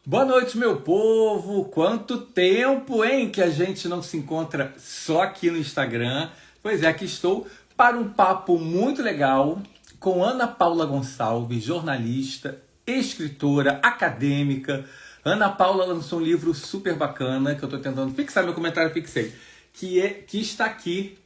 Boa noite, meu povo! Quanto tempo, hein, que a gente não se encontra só aqui no Instagram. Pois é, aqui estou para um papo muito legal com Ana Paula Gonçalves, jornalista, escritora, acadêmica. Ana Paula lançou um livro super bacana, que eu estou tentando fixar, meu comentário fixei, que está aqui.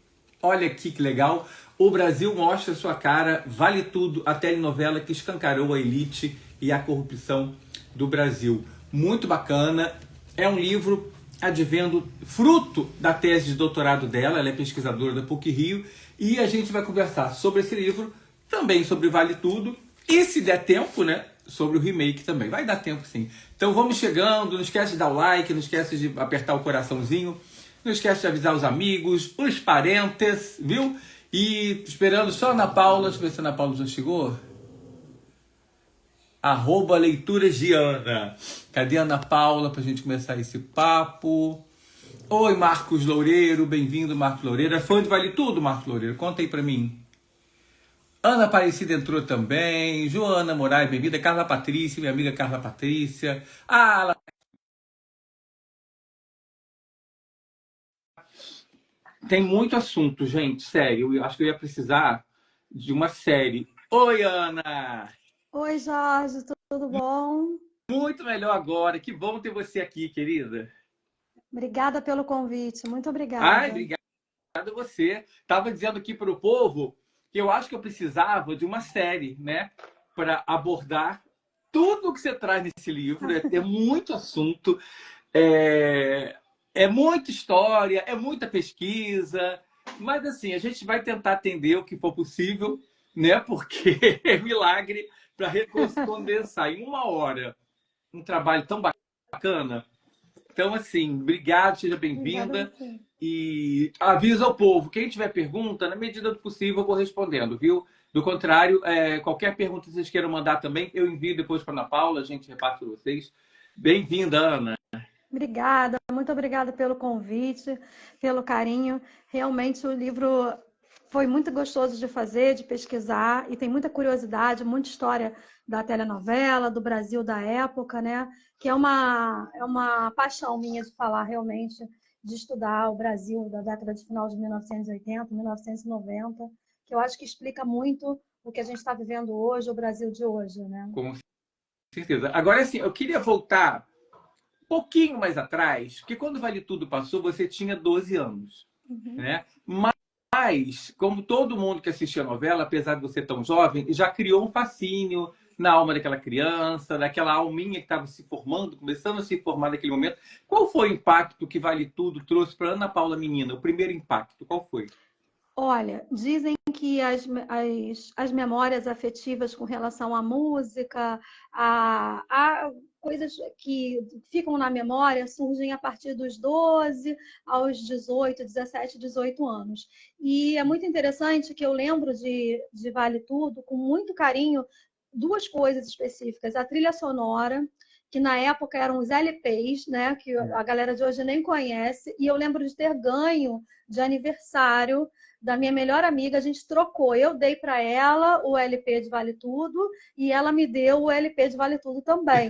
Olha aqui que legal. O Brasil mostra sua cara, vale tudo, a telenovela que escancarou a elite e a corrupção do Brasil. Muito bacana. É um livro advendo fruto da tese de doutorado dela. Ela é pesquisadora da PUC-Rio. E a gente vai conversar sobre esse livro, também sobre Vale Tudo. E se der tempo, né, sobre o remake também. Vai dar tempo sim. Então vamos chegando. Não esquece de dar o like, não esquece de apertar o coraçãozinho. Não esquece de avisar os amigos, os parentes, viu? E esperando só a Ana Paula. Deixa eu ver se a Ana Paula já chegou. @leituras de Ana. Cadê a Ana Paula pra gente começar esse papo? Oi, Marcos Loureiro. Bem-vindo, Marcos Loureiro. É fã de Vale Tudo, Marcos Loureiro? Conta aí pra mim. Ana Aparecida entrou também. Joana Moraes, bem-vinda. Carla Patrícia, minha amiga Carla Patrícia. Ela tem muito assunto, gente, sério. Eu acho que eu ia precisar de uma série. Oi, Ana! Oi, Jorge, tudo bom? Muito melhor agora. Que bom ter você aqui, querida. Obrigada pelo convite, muito Ai, obrigada. obrigado a você. Tava dizendo aqui para o povo que eu acho que eu precisava de uma série, né? Para abordar tudo o que você traz nesse livro. É muito assunto, é, é muita história, é muita pesquisa. Mas assim, a gente vai tentar atender o que for possível, né? Porque é milagre para condensar em uma hora um trabalho tão bacana. Então, assim, obrigado, seja Obrigada a bem-vinda. você. E avisa ao povo, quem tiver pergunta, na medida do possível, eu vou respondendo, viu? Do contrário, qualquer pergunta que vocês queiram mandar também, eu envio depois para a Ana Paula, a gente reparte para vocês. Bem-vinda, Ana. Obrigada, muito obrigada pelo convite, pelo carinho. Realmente o livro foi muito gostoso de fazer, de pesquisar, e tem muita curiosidade, muita história da telenovela, do Brasil da época, né? Que é uma paixão minha de falar realmente, de estudar o Brasil da década de final de 1980, 1990, que eu acho que explica muito o que a gente está vivendo hoje, o Brasil de hoje, né? Com certeza. Agora, assim, eu queria voltar um pouquinho mais atrás, porque quando Vale Tudo passou, você tinha 12 anos, Uhum. né? Mas, como todo mundo que assistia a novela, apesar de você tão jovem, já criou um fascínio na alma daquela criança, daquela alminha que estava se formando, começando a se formar naquele momento. Qual foi o impacto que Vale Tudo trouxe para Ana Paula menina? O primeiro impacto, qual foi? Olha, dizem que as memórias afetivas com relação à música, a coisas que ficam na memória, surgem a partir dos 12 aos 18, 17, 18 anos. E é muito interessante que eu lembro de Vale Tudo com muito carinho duas coisas específicas. A trilha sonora, que na época eram os LPs, né, que a galera de hoje nem conhece, e eu lembro de ter ganho de aniversário da minha melhor amiga, a gente trocou. Eu dei para ela o LP de Vale Tudo e ela me deu o LP de Vale Tudo também.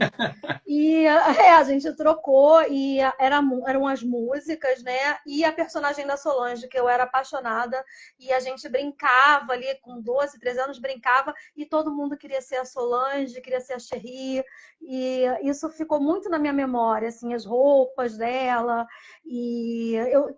E a gente trocou e eram as músicas, né? E a personagem da Solange, que eu era apaixonada, e a gente brincava ali com 12, 13 anos, brincava, e todo mundo queria ser a Solange, queria ser a Cherry, e isso ficou muito na minha memória, assim, as roupas dela, e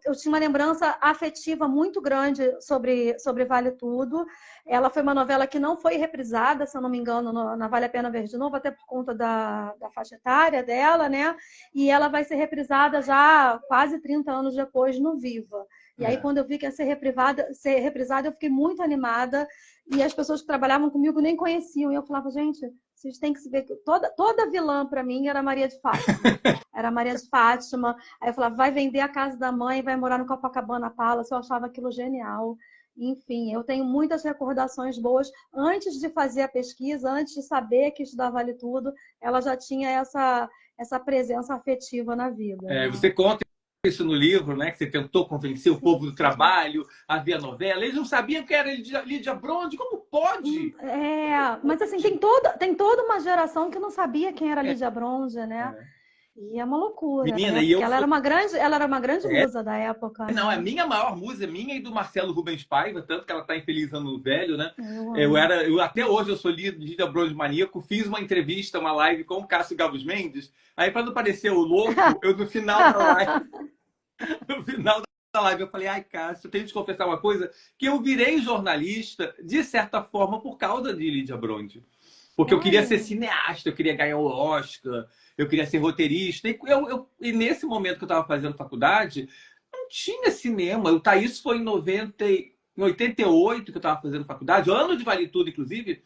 eu tinha uma lembrança afetiva muito grande sobre Vale Tudo. Ela foi uma novela que não foi reprisada, se eu não me engano, na Vale a Pena Ver de Novo, até por conta da faixa etária dela, né? E ela vai ser reprisada já quase 30 anos depois no Viva. E aí, É. quando eu vi que ia ser reprisada, eu fiquei muito animada. E as pessoas que trabalhavam comigo nem conheciam. E eu falava, gente, vocês têm que se ver que toda vilã para mim era Maria de Fátima. Era Maria de Fátima. Aí eu falava, vai vender a casa da mãe, vai morar no Copacabana Palace. Eu achava aquilo genial. Enfim, eu tenho muitas recordações boas. Antes de fazer a pesquisa, antes de saber que estudar Vale Tudo, ela já tinha essa presença afetiva na vida, né? Você conta isso no livro, né? Que você tentou convencer o Sim, povo do sim. trabalho a ver a novela. Eles não sabiam que era Lídia Bronze. pode? Mas assim, tem toda uma geração que não sabia quem era Lídia Bronze, né? E é uma loucura, Menina, né? e Porque eu fui. ela era uma grande musa da época, Não, é a né? minha maior musa, minha e do Marcelo Rubens Paiva, tanto que ela tá infeliz ano velho, né? Eu amo. Até hoje eu sou líder de Lídia Bronze Maníaco, fiz uma entrevista, uma live com o Cássio Gabos Mendes. Aí, para não parecer o louco, eu no final da live, no final da live, eu falei, ai, Cássio, eu tenho que te confessar uma coisa, que eu virei jornalista, de certa forma, por causa de Lídia Bronze. Porque eu queria ser Olha. cineasta, eu queria ganhar o Oscar, eu queria ser roteirista. E nesse momento que eu estava fazendo faculdade, não tinha cinema. Isso foi em 88 que eu estava fazendo faculdade, ano de Vale Tudo, inclusive.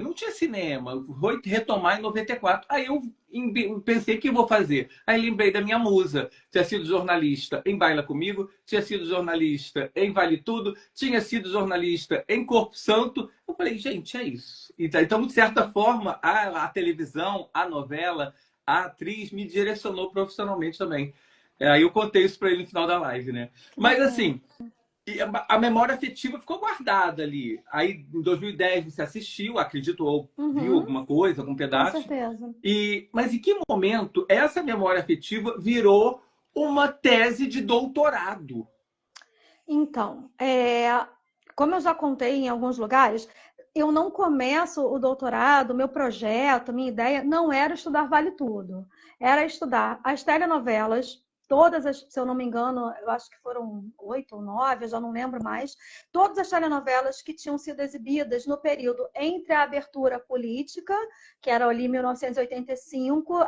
Não tinha cinema. Foi retomar em 94. Aí eu pensei, o que eu vou fazer? Aí lembrei da minha musa. Tinha sido jornalista em Baila Comigo, tinha sido jornalista em Vale Tudo, tinha sido jornalista em Corpo Santo. Eu falei, gente, é isso. Então, de certa forma, a televisão, a novela, a atriz me direcionou profissionalmente também. Aí eu contei isso para ele no final da live, né? Que Mas bacana. assim, e a memória afetiva ficou guardada ali. Aí, em 2010, você assistiu, acredito, ou viu Uhum, alguma coisa, algum com pedaço. certeza. Mas em que momento essa memória afetiva virou uma tese de doutorado? Então, como eu já contei em alguns lugares, eu não começo o doutorado, meu projeto, minha ideia não era estudar Vale Tudo. Era estudar as telenovelas, todas as, se eu não me engano, eu acho que foram 8 ou 9, eu já não lembro mais, todas as telenovelas que tinham sido exibidas no período entre a abertura política, que era ali 1985,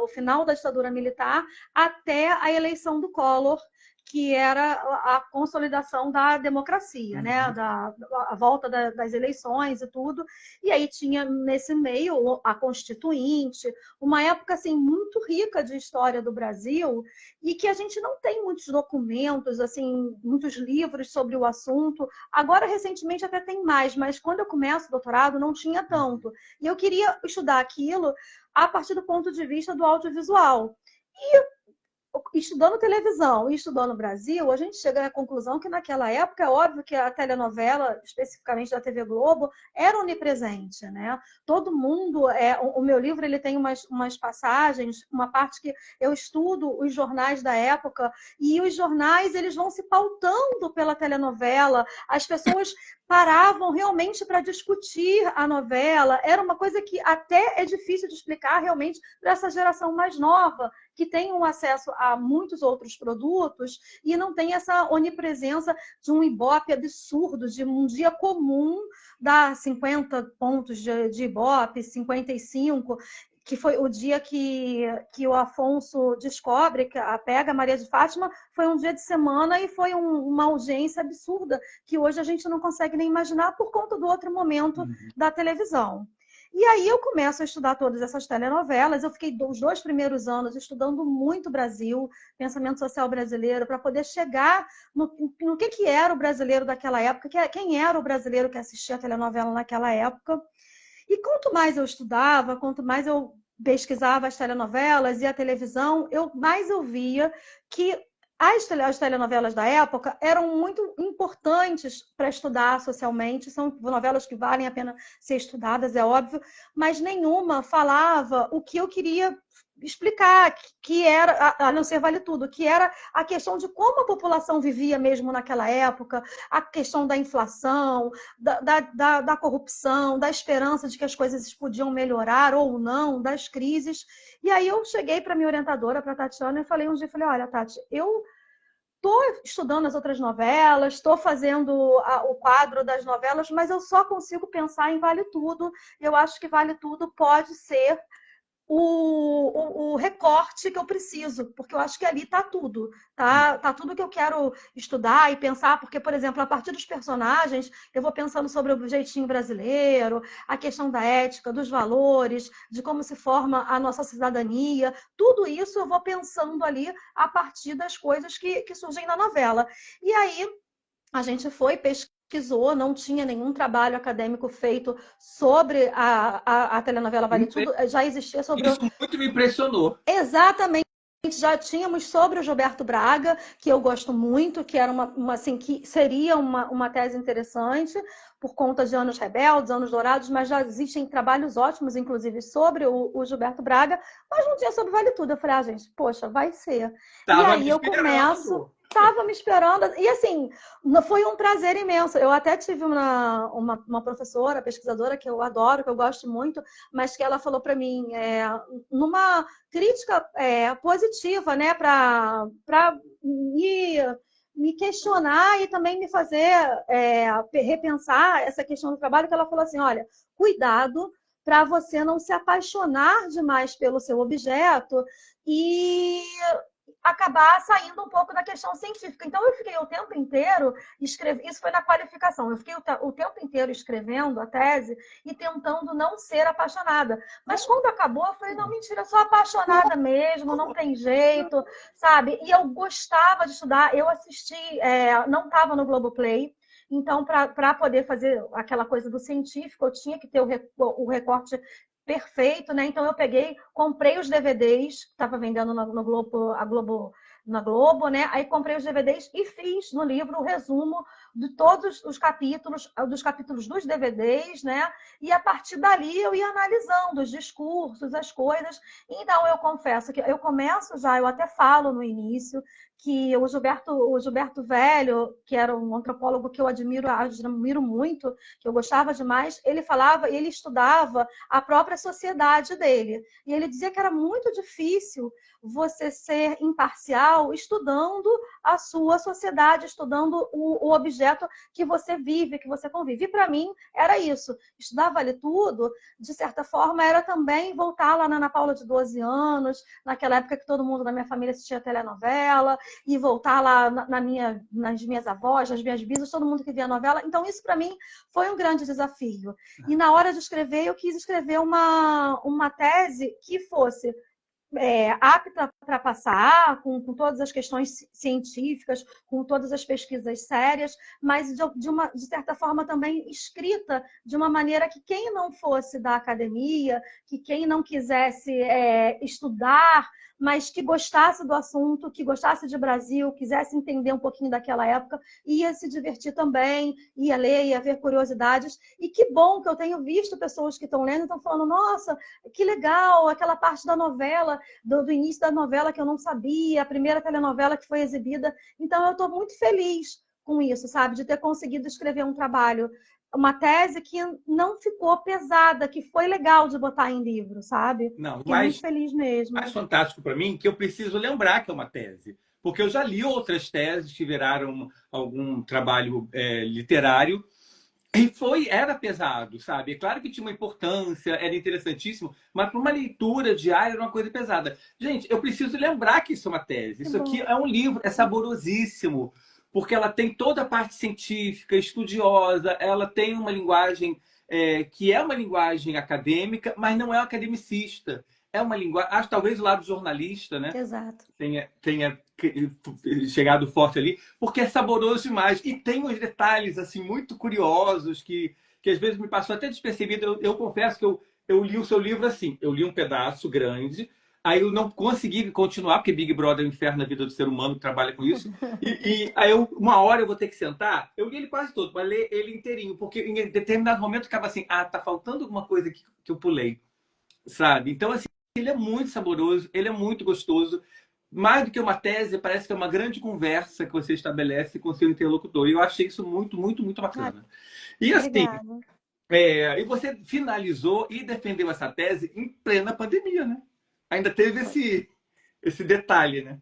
o final da ditadura militar, até a eleição do Collor, que era a consolidação da democracia, né? Uhum. A volta das eleições e tudo. E aí tinha nesse meio a Constituinte, uma época assim muito rica de história do Brasil e que a gente não tem muitos documentos, assim, muitos livros sobre o assunto. Agora recentemente até tem mais, mas quando eu começo o doutorado não tinha tanto. E eu queria estudar aquilo a partir do ponto de vista do audiovisual. Estudando televisão e estudando Brasil, a gente chega à conclusão que naquela época é óbvio que a telenovela, especificamente da TV Globo, era onipresente, né? Todo mundo, o meu livro ele tem umas passagens, uma parte que eu estudo os jornais da época e os jornais eles vão se pautando pela telenovela, as pessoas paravam realmente para discutir a novela, era uma coisa que até é difícil de explicar realmente para essa geração mais nova, que tem um acesso a muitos outros produtos e não tem essa onipresença de um Ibope absurdo, de um dia comum dar 50 pontos de Ibope, 55, que foi o dia que o Afonso descobre, que pega a Maria de Fátima, foi um dia de semana e foi uma audiência absurda, que hoje a gente não consegue nem imaginar por conta do outro momento da televisão. E aí eu começo a estudar todas essas telenovelas. Eu fiquei os 2 primeiros anos estudando muito Brasil, pensamento social brasileiro, para poder chegar no que era o brasileiro daquela época, quem era o brasileiro que assistia a telenovela naquela época. E quanto mais eu estudava, quanto mais eu pesquisava as telenovelas e a televisão, mais eu via que as telenovelas da época eram muito importantes para estudar socialmente, são novelas que valem a pena ser estudadas, é óbvio, mas nenhuma falava o que eu queria explicar, que era, a não ser Vale Tudo, que era a questão de como a população vivia mesmo naquela época, a questão da inflação, da corrupção, da esperança de que as coisas podiam melhorar ou não, das crises. E aí eu cheguei para minha orientadora, para a Tatiana, e falei um dia, olha, Tati, eu estou estudando as outras novelas, estou fazendo o quadro das novelas, mas eu só consigo pensar em Vale Tudo. Eu acho que Vale Tudo pode ser o recorte que eu preciso, porque eu acho que ali está tudo, tá tudo que eu quero estudar e pensar, porque, por exemplo, a partir dos personagens, eu vou pensando sobre o jeitinho brasileiro, a questão da ética, dos valores, de como se forma a nossa cidadania, tudo isso eu vou pensando ali a partir das coisas que surgem na novela. E aí a gente foi pesquisou, não tinha nenhum trabalho acadêmico feito sobre a telenovela Vale Tudo, já existia sobre... Isso muito me impressionou. Exatamente. já tínhamos sobre o Gilberto Braga, que eu gosto muito, que era assim, que seria uma tese interessante, por conta de Anos Rebeldes, Anos Dourados, mas já existem trabalhos ótimos, inclusive, sobre o Gilberto Braga, mas não tinha sobre Vale Tudo. Eu falei, gente, poxa, vai ser. E Tava me aí eu começo, esperando. estava me esperando, e assim, foi um prazer imenso. Eu até tive uma professora, pesquisadora, que eu adoro, que eu gosto muito, mas que ela falou para mim, numa crítica positiva, né, para me questionar e também me fazer repensar essa questão do trabalho, que ela falou assim, olha, cuidado para você não se apaixonar demais pelo seu objeto e acabar saindo um pouco da questão científica. Então, eu fiquei o tempo inteiro escrevendo, isso foi na qualificação, eu fiquei o tempo inteiro escrevendo a tese e tentando não ser apaixonada. Mas quando acabou, eu falei, não, mentira, eu sou apaixonada mesmo, não tem jeito, sabe? E eu gostava de estudar, eu assisti, não estava no Globoplay, então, para poder fazer aquela coisa do científico, eu tinha que ter o recorte perfeito, né? Então eu peguei, comprei os DVDs que estava vendendo no Globo, na Globo, né? Aí comprei os DVDs e fiz no livro o resumo de todos os capítulos, dos capítulos dos DVDs, né? E a partir dali eu ia analisando os discursos, as coisas. Então eu confesso que eu começo já, eu até falo no início que o Gilberto Velho, que era um antropólogo que eu admiro muito, que eu gostava demais, ele falava, ele estudava a própria sociedade dele. E ele dizia que era muito difícil você ser imparcial estudando a sua sociedade, estudando o objeto que você vive, que você convive. E para mim era isso. Estudar Vale Tudo, de certa forma, era também voltar lá na Ana Paula de 12 anos, naquela época que todo mundo na minha família assistia telenovela, e voltar lá nas minhas avós, nas minhas bisas, todo mundo que via novela. Então isso para mim foi um grande desafio. E na hora de escrever, eu quis escrever uma tese que fosse apta para passar, com todas as questões científicas, com todas as pesquisas sérias, mas de certa forma também escrita de uma maneira que quem não fosse da academia, que quem não quisesse estudar, mas que gostasse do assunto, que gostasse de Brasil, quisesse entender um pouquinho daquela época, ia se divertir também, ia ler, ia ver curiosidades. E que bom que eu tenho visto pessoas que estão lendo e estão falando, nossa, que legal, aquela parte da novela, do início da novela que eu não sabia, a primeira telenovela que foi exibida. Então, eu estou muito feliz com isso, sabe? De ter conseguido escrever um trabalho, uma tese que não ficou pesada, que foi legal de botar em livro, sabe? Não, Fiquei muito mas feliz mesmo. mais fantástico para mim que eu preciso lembrar que é uma tese. Porque eu já li outras teses que viraram algum trabalho literário e era pesado, sabe? É claro que tinha uma importância, era interessantíssimo, mas para uma leitura diária era uma coisa pesada. Gente, eu preciso lembrar que isso é uma tese. Que Isso aqui bom. é um livro, é saborosíssimo, porque ela tem toda a parte científica, estudiosa, ela tem uma linguagem que é uma linguagem acadêmica, mas não é academicista. É uma linguagem, acho que talvez o lado jornalista, né? Exato. Tenha chegado forte ali, porque é saboroso demais. E tem uns detalhes assim muito curiosos que às vezes me passou até despercebido. Eu confesso que eu li o seu livro assim, eu li um pedaço grande, aí eu não consegui continuar, porque Big Brother é um inferno na vida do ser humano que trabalha com isso. E aí uma hora eu vou ter que sentar, eu li ele quase todo, mas ler ele inteirinho, porque em determinado momento ficava assim, tá faltando alguma coisa que eu pulei, sabe? Então, assim, ele é muito saboroso, ele é muito gostoso. Mais do que uma tese, parece que é uma grande conversa que você estabelece com seu interlocutor. E eu achei isso muito, muito, muito bacana. E assim, Obrigada. e você finalizou e defendeu essa tese em plena pandemia, né? Ainda teve esse detalhe, né?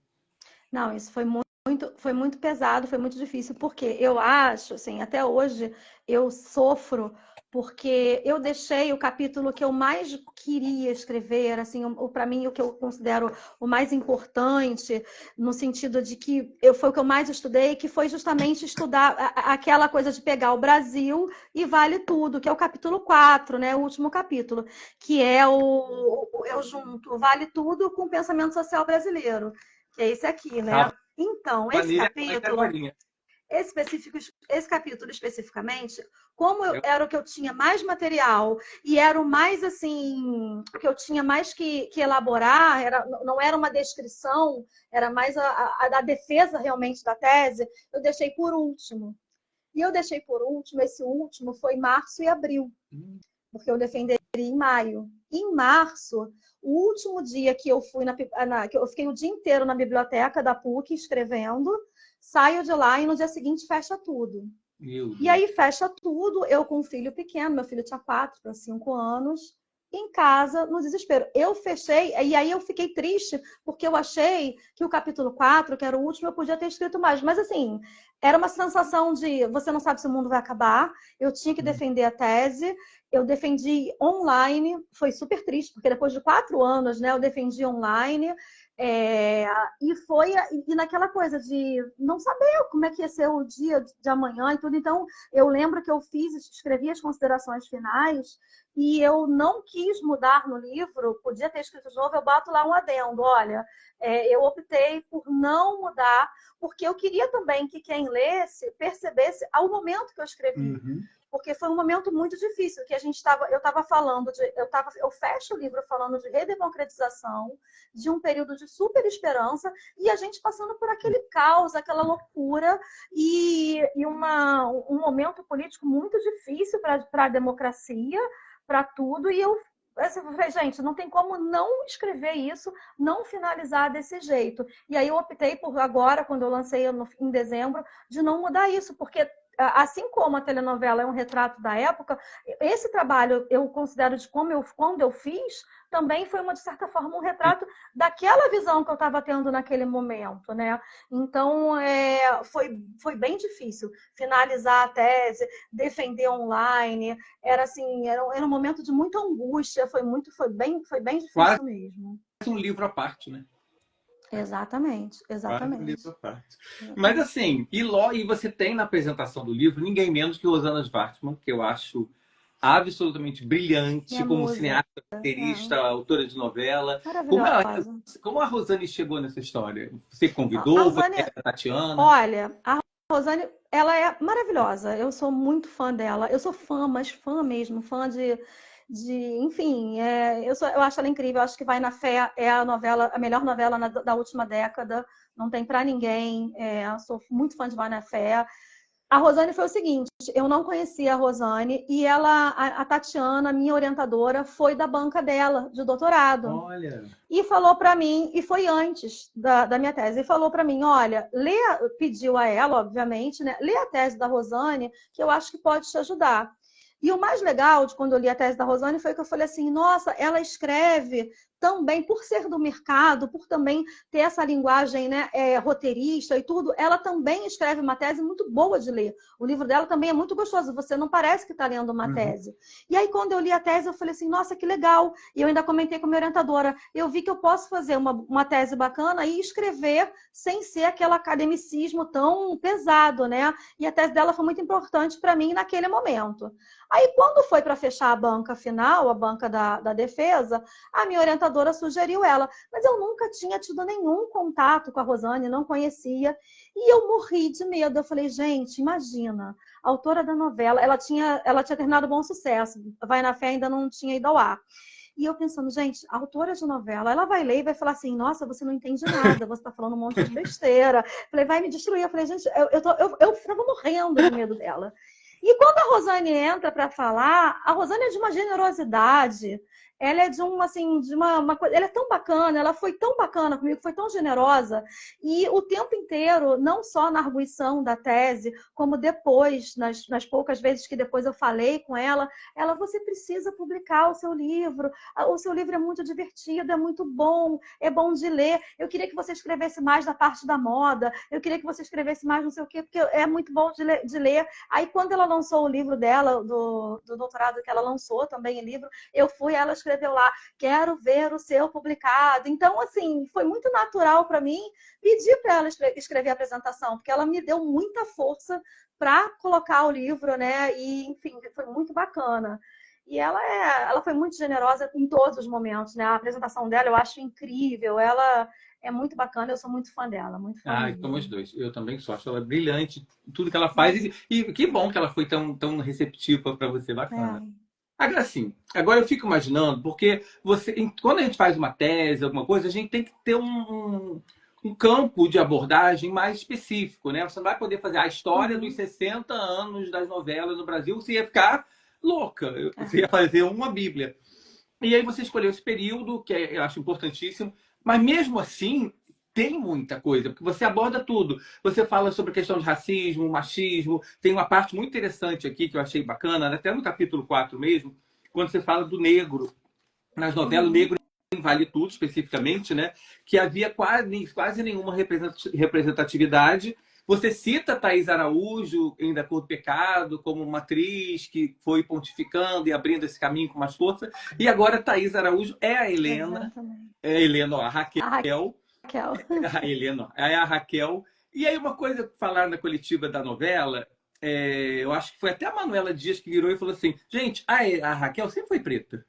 Não, isso foi muito pesado, foi muito difícil, porque eu acho, assim, até hoje eu sofro, porque eu deixei o capítulo que eu mais queria escrever, assim, para mim o que eu considero o mais importante, no sentido de que foi o que eu mais estudei, que foi justamente estudar aquela coisa de pegar o Brasil e vale tudo, que é o capítulo 4, né, o último capítulo, que é eu junto vale tudo com o pensamento social brasileiro. Que é esse aqui, né? A Então, esse planilha capítulo agora. esse capítulo especificamente, como era o que eu tinha mais material e era o mais assim, que eu tinha mais que elaborar, não era uma descrição, era mais a defesa realmente da tese, eu deixei por último. E eu deixei por último, esse último foi março e abril, porque eu defenderia em maio. Em março, o último dia que eu fui que eu fiquei o dia inteiro na biblioteca da PUC escrevendo, saio de lá e no dia seguinte fecha tudo. E aí fecha tudo, eu com um filho pequeno, meu filho tinha 4 para 5 anos, em casa, no desespero. Eu fechei, e aí eu fiquei triste, porque eu achei que o capítulo 4, que era o último, eu podia ter escrito mais. Mas assim, era uma sensação de você não sabe se o mundo vai acabar, eu tinha que defender a tese, eu defendi online, foi super triste, porque depois de 4 anos, né, eu defendi online. E naquela coisa de não saber como é que ia ser o dia de amanhã e tudo. Então, eu lembro que eu escrevi as considerações finais e eu não quis mudar no livro, podia ter escrito de novo, eu bato lá um adendo. Olha, eu optei por não mudar, porque eu queria também que quem lesse percebesse ao momento que eu escrevi. Porque foi um momento muito difícil, que eu estava falando eu fecho o livro falando de redemocratização, de um período de super esperança, e a gente passando por aquele caos, aquela loucura, e um momento político muito difícil para a democracia, para tudo, e eu falei, gente, não tem como não escrever isso, não finalizar desse jeito. E aí eu optei por agora, quando eu lancei em dezembro, de não mudar isso, porque assim como a telenovela é um retrato da época, esse trabalho eu considero de quando eu fiz, também foi, de certa forma, um retrato daquela visão que eu estava tendo naquele momento, né? Então, foi bem difícil finalizar a tese, defender online, era um momento de muita angústia, foi bem difícil Quase mesmo. um livro à parte, né? Exatamente. Quase um livro à parte. Mas assim, e você tem na apresentação do livro ninguém menos que Rosana Schwartzman, que eu acho absolutamente brilhante como cineasta, roteirista, autora de novela. Como a Rosane chegou nessa história? Você convidou? Foi a Tatiana? Olha, a Rosane, ela é maravilhosa. Eu sou muito fã dela. Eu sou fã, mas fã mesmo, fã enfim, eu acho ela incrível. Eu acho que Vai na Fé é a melhor novela da última década. Não tem pra ninguém. Eu sou muito fã de Vai na Fé. A Rosane foi o seguinte, eu não conhecia a Rosane e a Tatiana, minha orientadora, foi da banca dela, de doutorado. Olha. E falou para mim, e foi antes da minha tese, e falou para mim, olha, pediu a ela, obviamente, né, lê a tese da Rosane, que eu acho que pode te ajudar. E o mais legal de quando eu li a tese da Rosane foi que eu falei assim, nossa, ela escreve também, por ser do mercado, por também ter essa linguagem, né, roteirista e tudo, ela também escreve uma tese muito boa de ler. O livro dela também é muito gostoso, você não parece que está lendo uma tese. E aí, quando eu li a tese, eu falei assim, nossa, que legal. E eu ainda comentei com a minha orientadora, eu vi que eu posso fazer uma tese bacana e escrever sem ser aquele academicismo tão pesado, né? E a tese dela foi muito importante para mim naquele momento. Aí, quando foi para fechar a banca final, a banca da defesa, a minha orientadora sugeriu ela. Mas eu nunca tinha tido nenhum contato com a Rosane, não conhecia. E eu morri de medo. Eu falei, gente, imagina, a autora da novela, ela tinha terminado Bom Sucesso. Vai na Fé ainda não tinha ido ao ar. E eu pensando, gente, a autora de novela, ela vai ler e vai falar assim, nossa, você não entende nada, você está falando um monte de besteira. Falei, vai me destruir. Eu falei, gente, eu estava morrendo de medo dela. E quando a Rosane entra para falar, a Rosane é de uma generosidade, ela é de uma coisa, ela é tão bacana, ela foi tão bacana comigo, foi tão generosa, e o tempo inteiro, não só na arguição da tese, como depois, nas poucas vezes que depois eu falei com ela, você precisa publicar o seu livro é muito divertido, é muito bom, é bom de ler, eu queria que você escrevesse mais da parte da moda, eu queria que você escrevesse mais não sei o quê, porque é muito bom de ler. Aí quando ela lançou o livro dela, do doutorado que ela lançou também em livro, eu fui, ela escreveu lá, quero ver o seu publicado. Então, assim, foi muito natural para mim pedir para ela escrever a apresentação, porque ela me deu muita força para colocar o livro, né? E, enfim, foi muito bacana. E ela foi muito generosa em todos os momentos, né? A apresentação dela eu acho incrível, ela é muito bacana, eu sou muito fã dela, muito fã Ah, somos mesmo. dois. Eu também sou. Acho ela brilhante, tudo que ela faz. E que bom que ela foi tão receptiva para você, bacana. É. Agora sim, agora eu fico imaginando, porque quando a gente faz uma tese, alguma coisa, a gente tem que ter um campo de abordagem mais específico, né? Você não vai poder fazer a história dos Uhum. 60 anos das novelas no Brasil, você ia ficar louca, É. você ia fazer uma bíblia. E aí você escolheu esse período, que eu acho importantíssimo, mas mesmo assim tem muita coisa, porque você aborda tudo. Você fala sobre a questão de racismo, machismo, tem uma parte muito interessante aqui que eu achei bacana, até no capítulo 4 mesmo, quando você fala do negro. Nas novelas, o Uhum. negro em Vale Tudo, especificamente, né? Que havia quase nenhuma representatividade. Você cita Thaís Araújo em Da Cor do Pecado como uma atriz que foi pontificando e abrindo esse caminho com mais força. E agora Thaís Araújo é a Helena, Exatamente. é a Helena, ó, a A Raquel, Raquel. a Helena, ó, é a Raquel. E aí uma coisa que falaram na coletiva da novela, eu acho que foi até a Manuela Dias que virou e falou assim, gente, a Raquel sempre foi preta.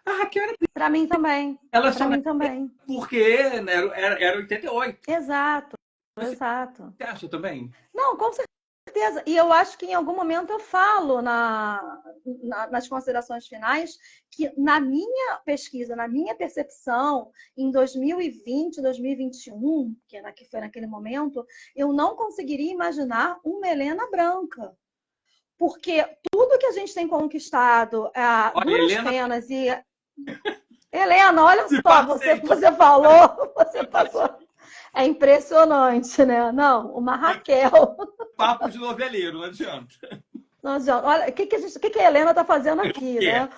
A Raquel era, Para mim também. ela Para só não mim também. porque né, era 88. Exato, Você exato. acha também? Não, com certeza. E eu acho que em algum momento eu falo nas considerações finais que na minha pesquisa, na minha percepção, em 2020, 2021, que foi naquele momento, eu não conseguiria imaginar uma Helena branca. Porque tudo que a gente tem conquistado a Olha, duras Helena penas e Helena, olha se só, passei. você falou, você passou. É impressionante, né? Não, uma Raquel. Papo de noveleiro, não adianta. Não adianta. Olha, o que a Helena está fazendo aqui, Que né?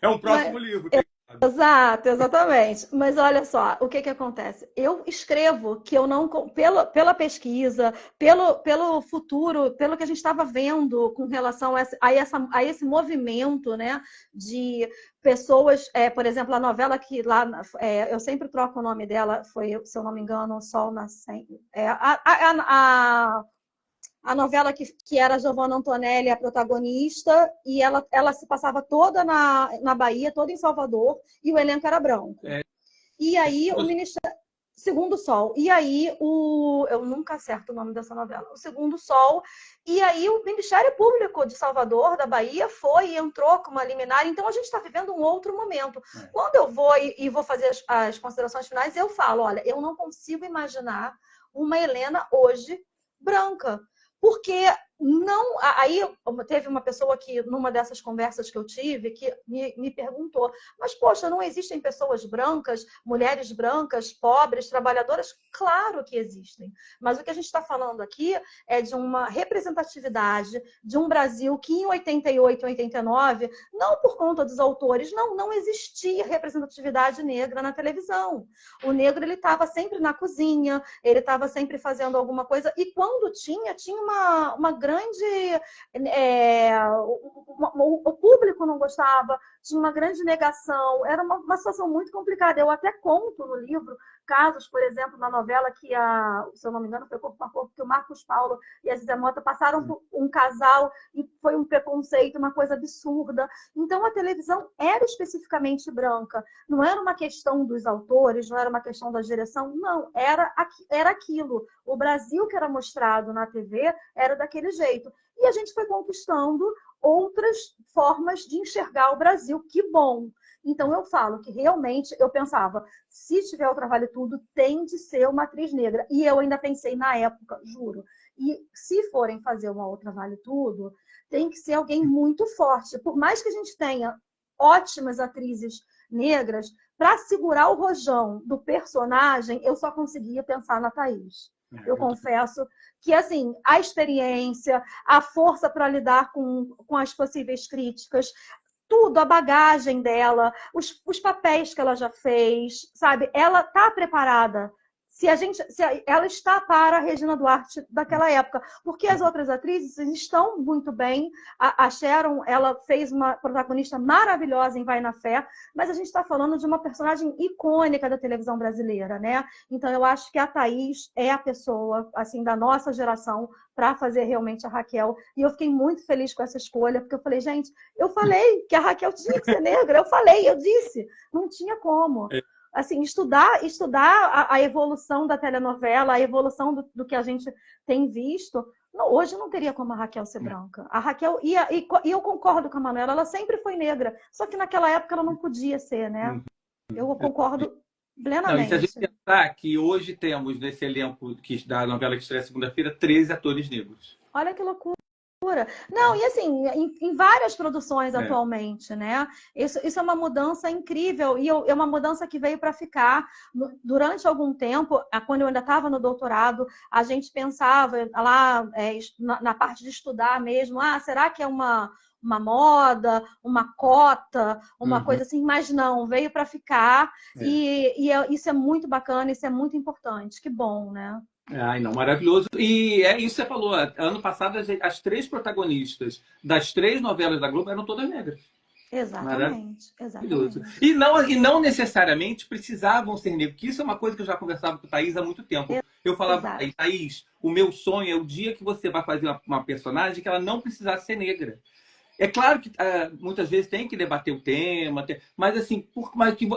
é um próximo Mas, livro, quem sabe? exato, exatamente. Mas olha só, o que acontece? Eu escrevo que eu não, pela pesquisa, pelo futuro, pelo que a gente estava vendo com relação a esse movimento, né, de pessoas, por exemplo, a novela que lá, eu sempre troco o nome dela, foi, se eu não me engano, Sol Nascente. A novela que era a Giovanna Antonelli, a protagonista, e ela se passava toda na Bahia, toda em Salvador, e o elenco era branco. É, E aí o Ministério. Segundo Sol. E aí eu nunca acerto o nome dessa novela. O Segundo Sol. E aí o Ministério Público de Salvador, da Bahia, foi e entrou com uma liminar. Então a gente está vivendo um outro momento. Quando eu vou e vou fazer as considerações finais, eu falo, olha, eu não consigo imaginar uma Helena hoje branca. Porque não. Aí teve uma pessoa que, numa dessas conversas que eu tive, que me perguntou: mas, poxa, não existem pessoas brancas, mulheres brancas, pobres, trabalhadoras? Claro que existem. Mas o que a gente está falando aqui é de uma representatividade de um Brasil que, em 88, 89, não por conta dos autores, não existia representatividade negra na televisão. O negro ele estava sempre na cozinha, ele estava sempre fazendo alguma coisa, e quando tinha uma grande. O público não gostava, tinha uma grande negação, era uma situação muito complicada. Eu até conto no livro casos, por exemplo, na novela que, se eu não me engano, foi Corpo a Corpo, que o Marcos Paulo e a Zé Mota passaram por um casal e foi um preconceito, uma coisa absurda. Então, a televisão era especificamente branca. Não era uma questão dos autores, não era uma questão da direção, não. Era aquilo. O Brasil que era mostrado na TV era daquele jeito. E a gente foi conquistando outras formas de enxergar o Brasil. Que bom! Então, eu falo que realmente, eu pensava, se tiver outra Vale Tudo, tem de ser uma atriz negra. E eu ainda pensei na época, juro. E se forem fazer uma outra Vale Tudo, tem que ser alguém muito forte. Por mais que a gente tenha ótimas atrizes negras, para segurar o rojão do personagem, eu só conseguia pensar na Thaís. Eu confesso que, assim, a experiência, a força para lidar com as possíveis críticas, tudo, a bagagem dela, os papéis que ela já fez, sabe? Ela está preparada. ela está para a Regina Duarte daquela época, porque as outras atrizes estão muito bem. A Sharon, ela fez uma protagonista maravilhosa em Vai na Fé, mas a gente está falando de uma personagem icônica da televisão brasileira, né? Então eu acho que a Thaís é a pessoa, assim, da nossa geração para fazer realmente a Raquel. E eu fiquei muito feliz com essa escolha, porque eu falei, gente, eu falei que a Raquel tinha que ser negra, eu disse, não tinha como. Assim, estudar a evolução da telenovela, a evolução do que a gente tem visto. Não, hoje não teria como a Raquel ser branca. A Raquel, e eu concordo com a Manuela, ela sempre foi negra, só que naquela época ela não podia ser, né? Eu concordo Não, e se a gente plenamente. pensar que hoje temos nesse elenco da novela que estreia segunda-feira 13 atores negros. Olha que loucura. Não, e assim, em várias produções atualmente, né? Isso é uma mudança incrível e é uma mudança que veio para ficar. Durante algum tempo, quando eu ainda estava no doutorado, a gente pensava lá na parte de estudar mesmo, será que é uma moda, uma cota, uma coisa assim? Mas não, veio para ficar isso é muito bacana, isso é muito importante. Que bom, né? Ai, não, maravilhoso. E é isso que você falou. Ano passado, as três protagonistas das três novelas da Globo eram todas negras. Exatamente, Maravilhoso. exatamente. E não necessariamente precisavam ser negros, que isso é uma coisa que eu já conversava com a Thaís há muito tempo. Eu falava, Exato. Thaís, o meu sonho é o dia que você vai fazer uma personagem que ela não precisasse ser negra. É claro que muitas vezes tem que debater o tema, mas assim, mas que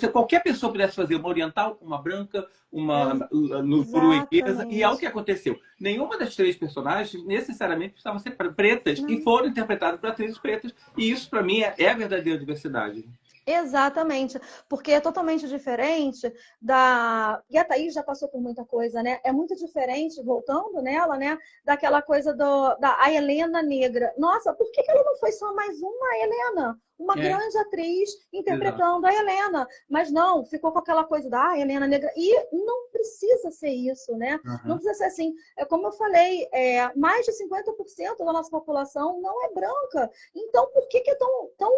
qualquer pessoa pudesse fazer uma oriental, uma branca, uma norueguesa, e é o que Exatamente. aconteceu. Nenhuma das três personagens necessariamente precisavam ser pretas e Não. foram interpretadas por atrizes pretas, e isso para mim é a verdadeira diversidade. Exatamente, porque é totalmente diferente da. E a Thaís já passou por muita coisa, né? É muito diferente, voltando nela, né? Daquela coisa da Helena negra. Nossa, por que ela não foi só mais uma Helena? Uma É, grande atriz exato. interpretando a Helena. Mas não, ficou com aquela coisa da Helena negra. E não precisa ser isso, né? Não Uhum. precisa ser assim. Como eu falei, mais de 50% da nossa população não é branca. Então, por que é tão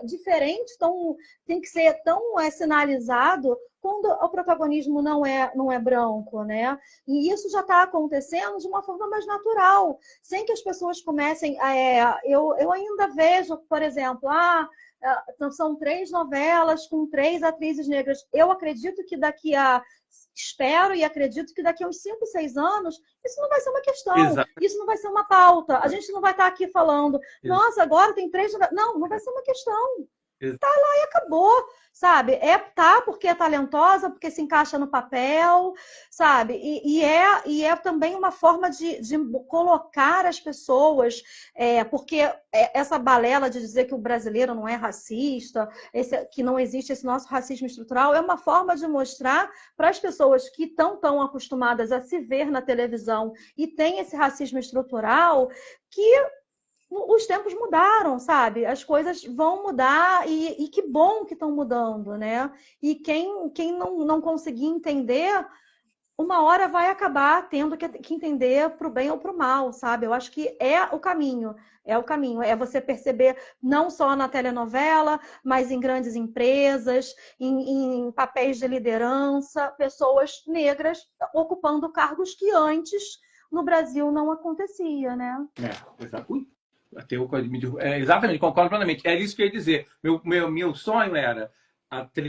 diferente, tem que ser tão sinalizado quando o protagonismo não é branco, né? E isso já está acontecendo de uma forma mais natural, sem que as pessoas comecem. Eu ainda vejo, por exemplo, são três novelas com três atrizes negras. Eu acredito que espero e acredito que daqui a uns 5, 6 anos, isso não vai ser uma questão, Exato. isso não vai ser uma pauta. A gente não vai estar aqui falando, nossa, agora tem três novelas. Não vai ser uma questão. Exato. Acabou, sabe? Porque é talentosa, porque se encaixa no papel, sabe? E é também uma forma de colocar as pessoas, porque essa balela de dizer que o brasileiro não é racista, que não existe esse nosso racismo estrutural, é uma forma de mostrar para as pessoas que estão tão acostumadas a se ver na televisão e tem esse racismo estrutural que os tempos mudaram, sabe? As coisas vão mudar e que bom que estão mudando, né? E quem não conseguir entender, uma hora vai acabar tendo que entender para o bem ou para o mal, sabe? Eu acho que é o caminho. É o caminho, é você perceber não só na telenovela, mas em grandes empresas, em papéis de liderança, pessoas negras ocupando cargos que antes no Brasil não acontecia, né? Exato. Até exatamente, concordo plenamente. Era isso que eu ia dizer. Meu sonho era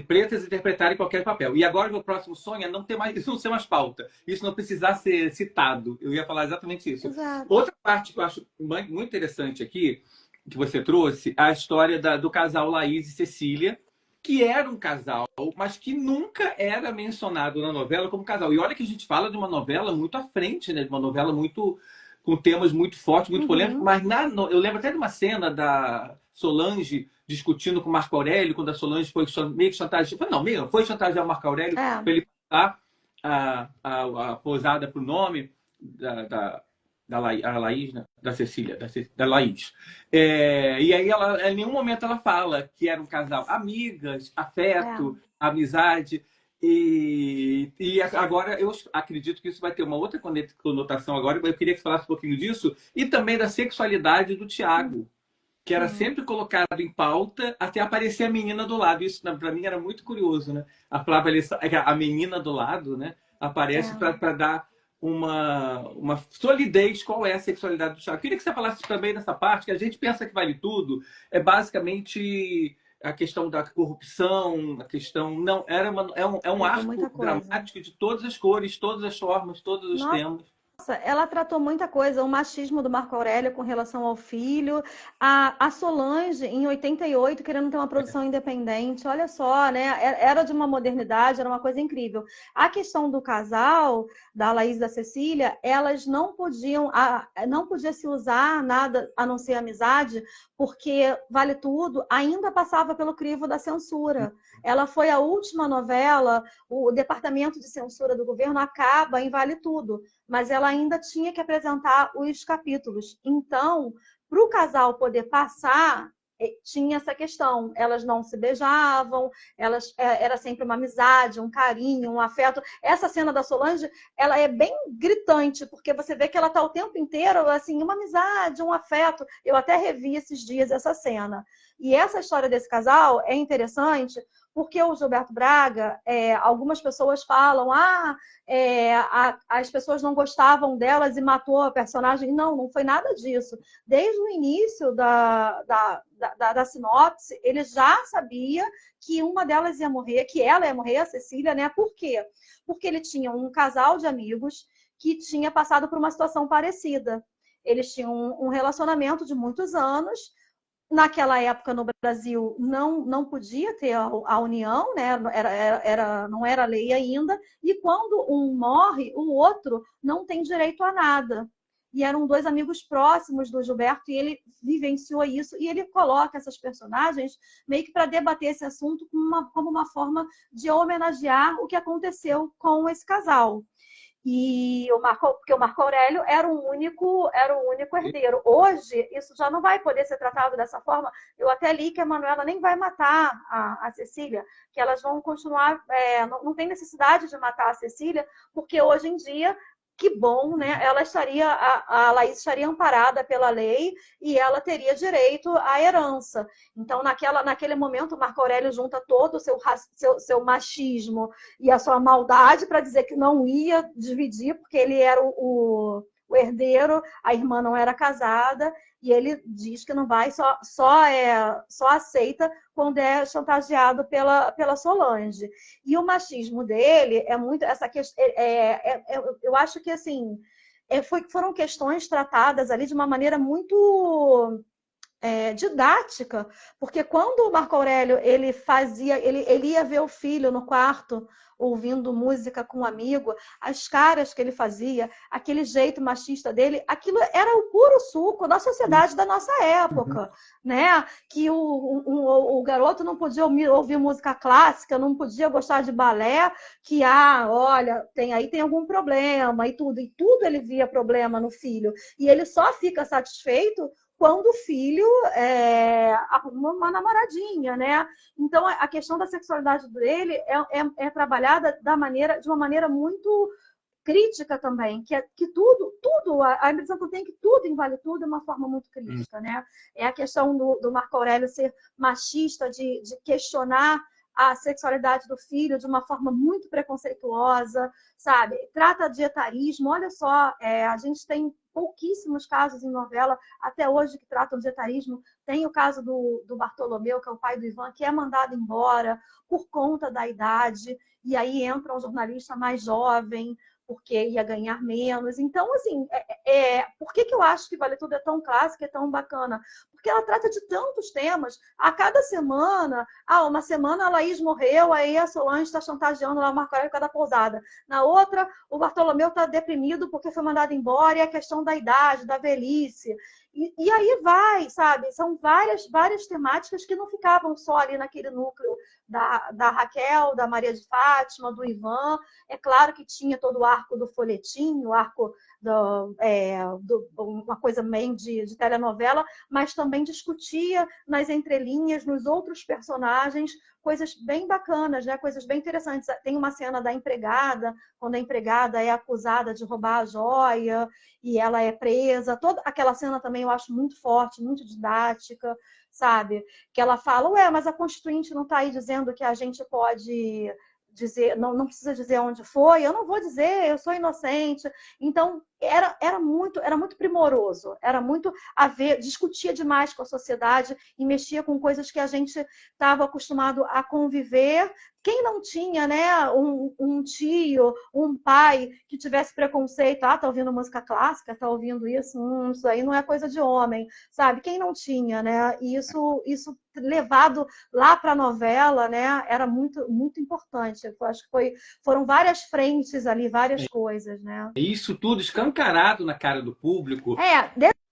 pretas interpretarem qualquer papel. E agora o meu próximo sonho é não ter mais, isso não ser mais pauta. Isso não precisar ser citado. Eu ia falar exatamente isso. Exato. Outra parte que eu acho muito interessante aqui, que você trouxe, a história do casal Laís e Cecília, que era um casal, mas que nunca era mencionado na novela como casal. E olha que a gente fala de uma novela muito à frente, né? De uma novela muito com temas muito fortes, muito polêmicos, mas eu lembro até de uma cena da Solange discutindo com o Marco Aurélio, quando a Solange foi meio que chantagear, não, foi chantagear o Marco Aurélio para ele passar a posada para o nome da Laís, né? Da Cecília, da Laís. E aí em nenhum momento ela fala que era um casal amigas, afeto, amizade. E agora eu acredito que isso vai ter uma outra conotação agora. Eu queria que você falasse um pouquinho disso e também da sexualidade do Tiago, que era sempre colocado em pauta até aparecer a menina do lado. Isso para mim era muito curioso, né? A menina do lado, né? aparece É. para dar uma solidez qual é a sexualidade do Chaves. Queria que você falasse também dessa parte, que a gente pensa que vale tudo, é basicamente a questão da corrupção, a questão. Não, é um Tratou muita arco coisa. dramático de todas as cores, todas as formas, todos os Nossa, temas. ela tratou muita coisa, o machismo do Marco Aurélio com relação ao filho, a Solange, em 88, querendo ter uma produção independente, olha só, né? Era de uma modernidade, era uma coisa incrível. A questão do casal, da Laís e da Cecília, elas não podiam, não podia se usar nada a não ser amizade, porque Vale Tudo ainda passava pelo crivo da censura. Ela foi a última novela, o departamento de censura do governo acaba em Vale Tudo, mas ela ainda tinha que apresentar os capítulos. Então, para o casal poder passar, tinha essa questão. Elas não se beijavam, era sempre uma amizade, um carinho, um afeto. Essa cena da Solange, ela é bem gritante, porque você vê que ela está o tempo inteiro, assim, uma amizade, um afeto. Eu até revi esses dias essa cena. E essa história desse casal é interessante, porque o Gilberto Braga, algumas pessoas falam, as pessoas não gostavam delas e matou a personagem. Não, não foi nada disso. Desde o início da sinopse, ele já sabia que uma delas ia morrer, que ela ia morrer, a Cecília, né? Por quê? Porque ele tinha um casal de amigos que tinha passado por uma situação parecida. Eles tinham um relacionamento de muitos anos. Naquela época, no Brasil, não podia ter a união, né? Não era lei ainda, e quando um morre, o outro não tem direito a nada. E eram dois amigos próximos do Gilberto, e ele vivenciou isso, e ele coloca essas personagens meio que para debater esse assunto como uma forma de homenagear o que aconteceu com esse casal. Porque o Marco Aurélio era o único herdeiro. Hoje, isso já não vai poder ser tratado dessa forma. Eu até li que a Manuela nem vai matar a Cecília, que elas vão continuar. Não tem necessidade de matar a Cecília, porque hoje em dia, que bom, né? A Laís estaria amparada pela lei e ela teria direito à herança. Então, naquele momento, o Marco Aurélio junta todo o seu machismo e a sua maldade para dizer que não ia dividir, porque ele era o herdeiro, a irmã não era casada, e ele diz que não vai, só aceita quando é chantageado pela Solange. E o machismo dele é muito essa questão. Eu acho que assim foram questões tratadas ali de uma maneira muito didática, porque quando o Marco Aurélio ele ia ver o filho no quarto ouvindo música com um amigo, as caras que ele fazia, aquele jeito machista dele, aquilo era o puro suco da sociedade da nossa época, né? Que o garoto não podia ouvir música clássica, não podia gostar de balé, que olha, tem algum problema e tudo ele via problema no filho, e ele só fica satisfeito quando o filho arruma uma namoradinha, né? Então, a questão da sexualidade dele é trabalhada de uma maneira muito crítica também, que tudo, a impressão que eu tenho é que tudo em Vale Tudo é uma forma muito crítica, né? É a questão do Marco Aurélio ser machista, de questionar a sexualidade do filho de uma forma muito preconceituosa, sabe? Trata de etarismo. Olha só, a gente tem pouquíssimos casos em novela até hoje que tratam de etarismo. Tem o caso do Bartolomeu, que é o pai do Ivan, que é mandado embora por conta da idade, e aí entra um jornalista mais jovem, porque ia ganhar menos. Então, assim, por que eu acho que Vale Tudo é tão clássico, é tão bacana? Porque ela trata de tantos temas. A cada semana, uma semana a Laís morreu, aí a Solange está chantageando lá o Marco Aurélio por causa da pousada. Na outra, o Bartolomeu está deprimido porque foi mandado embora, e a questão da idade, da velhice. E aí vai, sabe? São várias temáticas que não ficavam só ali naquele núcleo da Raquel, da Maria de Fátima, do Ivan. É claro que tinha todo o arco do folhetim, o arco uma coisa meio de telenovela, mas também discutia nas entrelinhas, nos outros personagens, coisas bem bacanas, né? Coisas bem interessantes. Tem uma cena da empregada, quando a empregada é acusada de roubar a joia e ela é presa. Toda aquela cena também eu acho muito forte, muito didática, sabe? Que ela fala, mas a Constituinte não está aí dizendo que a gente pode dizer, não precisa dizer onde foi, eu não vou dizer, eu sou inocente. Então, era muito primoroso, era muito a ver, discutia demais com a sociedade e mexia com coisas que a gente estava acostumado a conviver. Quem não tinha, né, um tio, um pai que tivesse preconceito, tá ouvindo música clássica, tá ouvindo isso aí não é coisa de homem, sabe? Quem não tinha, né? E isso levado lá para a novela, né, era muito, muito importante. Eu acho que foram várias frentes ali, várias coisas, né? Isso tudo escancarado na cara do público.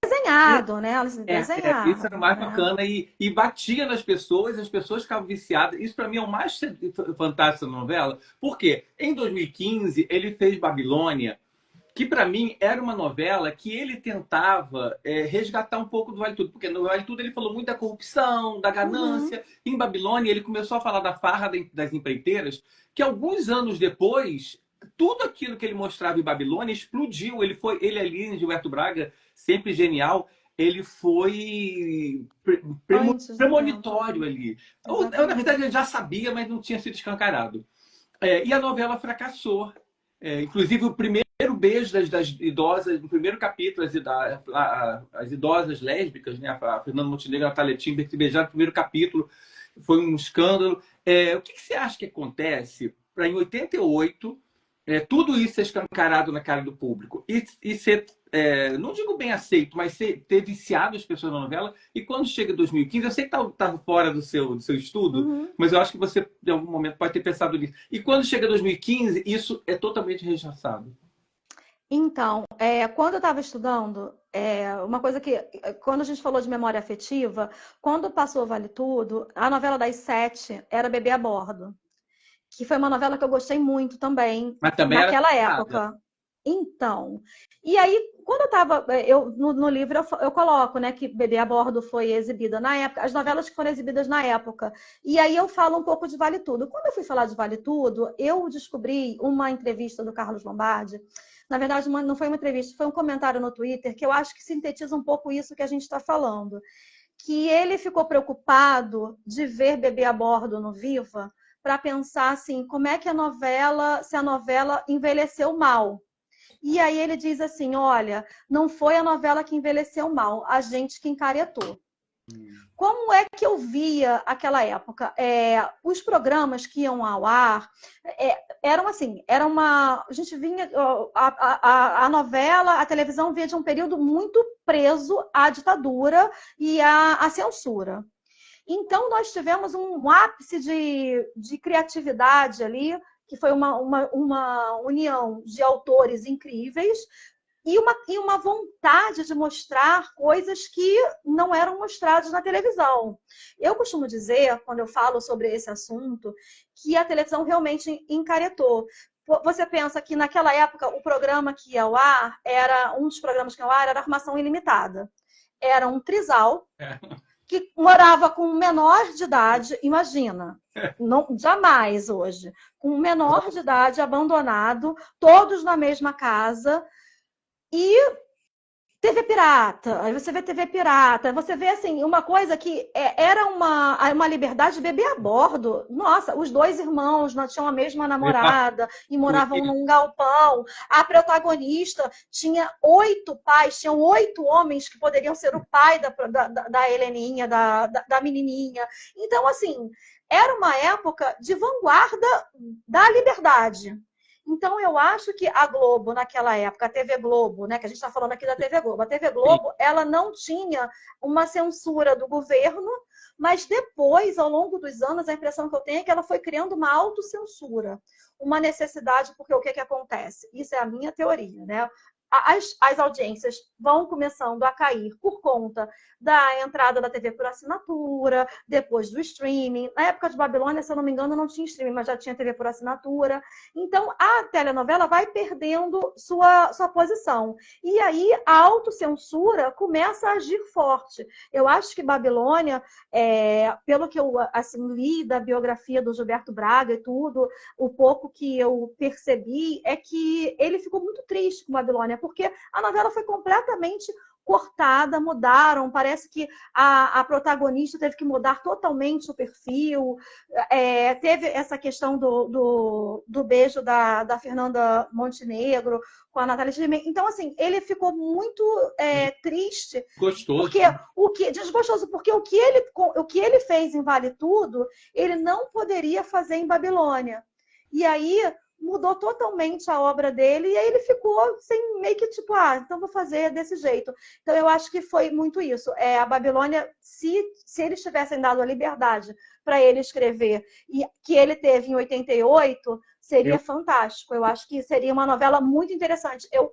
Desenhado, né? Elas Isso era o desenhavam, mais né? bacana e batia nas pessoas, as pessoas ficavam viciadas. Isso para mim é o mais fantástico da novela. Por quê? Em 2015, ele fez Babilônia, que para mim era uma novela que ele tentava resgatar um pouco do Vale Tudo, porque no Vale Tudo ele falou muito da corrupção, da Uhum. ganância. Em Babilônia ele começou a falar da farra das empreiteiras, que alguns anos depois, tudo aquilo que ele mostrava em Babilônia explodiu. Ele ali em Gilberto Braga, sempre genial, ele foi Antes do tempo. premonitório ali. Na verdade, Exatamente. ele já sabia, mas não tinha sido escancarado. E a novela fracassou. Inclusive, o primeiro beijo das idosas, no primeiro capítulo, as idosas lésbicas, né? A Fernanda Montenegro e a Natália Timber se beijaram no primeiro capítulo, foi um escândalo. O que você acha que acontece para, em 88, tudo isso ser escancarado na cara do público e ser, não digo bem aceito, mas ter viciado as pessoas na novela? E quando chega 2015, eu sei que está fora do seu estudo, Uhum. mas eu acho que você, em algum momento, pode ter pensado nisso. E quando chega 2015, isso é totalmente rechaçado. Então, quando eu estava estudando, uma coisa que, quando a gente falou de memória afetiva, quando passou Vale Tudo, a novela das 7 era Bebê a Bordo, que foi uma novela que eu gostei muito também, Mas também era naquela cantada. época. Então, e aí, quando eu estava, no livro eu coloco, né, que Bebê a Bordo foi exibida na época, as novelas que foram exibidas na época. E aí eu falo um pouco de Vale Tudo. Quando eu fui falar de Vale Tudo, eu descobri uma entrevista do Carlos Lombardi. Na verdade, não foi uma entrevista, foi um comentário no Twitter que eu acho que sintetiza um pouco isso que a gente está falando. Que ele ficou preocupado de ver Bebê a Bordo no Viva para pensar assim, como é que se a novela envelheceu mal. E aí ele diz assim, olha, não foi a novela que envelheceu mal, a gente que encaretou. Como é que eu via aquela época? Os programas que iam ao ar eram assim, a gente vinha, a novela, a televisão vinha de um período muito preso à ditadura e à censura. Então, nós tivemos um ápice de criatividade ali, que foi uma união de autores incríveis, e uma vontade de mostrar coisas que não eram mostradas na televisão. Eu costumo dizer, quando eu falo sobre esse assunto, que a televisão realmente encaretou. Você pensa que naquela época o programa que ia ao ar um dos programas que ia ao ar era Armação Ilimitada. Era um trisal que morava com um menor de idade, imagina, não, jamais hoje, com um menor de idade abandonado, todos na mesma casa, e TV pirata, aí você vê TV pirata, você vê assim, uma coisa que era uma liberdade de beber a bordo. Nossa, os dois irmãos não tinham a mesma namorada e moravam num galpão. A protagonista tinha 8 pais, tinham 8 homens que poderiam ser o pai da Heleninha, da menininha. Então, assim, era uma época de vanguarda da liberdade. Então, eu acho que a Globo, naquela época, a TV Globo, né, que a gente está falando aqui da TV Globo, a TV Globo, ela não tinha uma censura do governo, mas depois, ao longo dos anos, a impressão que eu tenho é que ela foi criando uma autocensura, uma necessidade, porque o que acontece? Isso é a minha teoria, né? As audiências vão começando a cair por conta da entrada da TV por assinatura, depois do streaming. Na época de Babilônia, se eu não me engano, não tinha streaming, mas já tinha TV por assinatura. Então, a telenovela vai perdendo sua posição. E aí, a autocensura começa a agir forte. Eu acho que Babilônia, pelo que eu assim, li da biografia do Gilberto Braga e tudo, o pouco que eu percebi é que ele ficou muito triste com Babilônia, porque a novela foi completamente cortada, mudaram, parece que a protagonista teve que mudar totalmente o perfil, teve essa questão do beijo da Fernanda Montenegro com a Natália Girman. Então, assim, ele ficou muito triste. Gostoso. Desgostoso, porque o que ele fez em Vale Tudo, ele não poderia fazer em Babilônia. E aí mudou totalmente a obra dele e aí ele ficou sem meio que tipo, então vou fazer desse jeito. Então eu acho que foi muito isso. A Babilônia, se eles tivessem dado a liberdade para ele escrever e que ele teve em 88, seria fantástico. Eu acho que seria uma novela muito interessante. Eu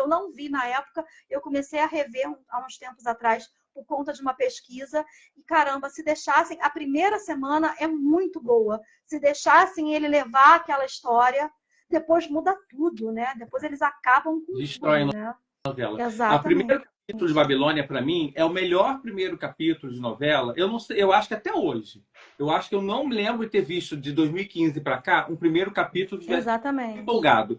não vi na época, eu comecei a rever há uns tempos atrás por conta de uma pesquisa, e caramba, se deixassem, a primeira semana é muito boa, se deixassem ele levar aquela história, depois muda tudo, né? Depois eles acabam com Destrói tudo, né? a novela. Exatamente. O primeiro capítulo de Babilônia, para mim, é o melhor primeiro capítulo de novela. Eu não sei, eu acho que até hoje. Eu acho que eu não me lembro de ter visto de 2015 para cá um primeiro capítulo de Exatamente. empolgado.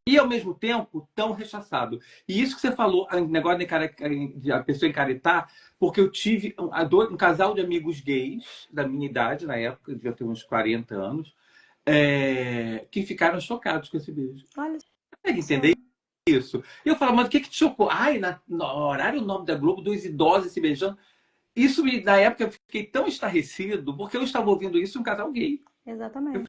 E, ao mesmo tempo, tão rechaçado. E isso que você falou, o negócio de a pessoa encaretar, porque eu tive um casal de amigos gays, da minha idade, na época, devia ter uns 40 anos, que ficaram chocados com esse beijo. Olha, entender isso? E eu falo, mas o que te chocou? Ai, no horário nome da Globo, dois idosos se beijando. Isso, na época, eu fiquei tão estarrecido, porque eu estava ouvindo isso em um casal gay. Exatamente.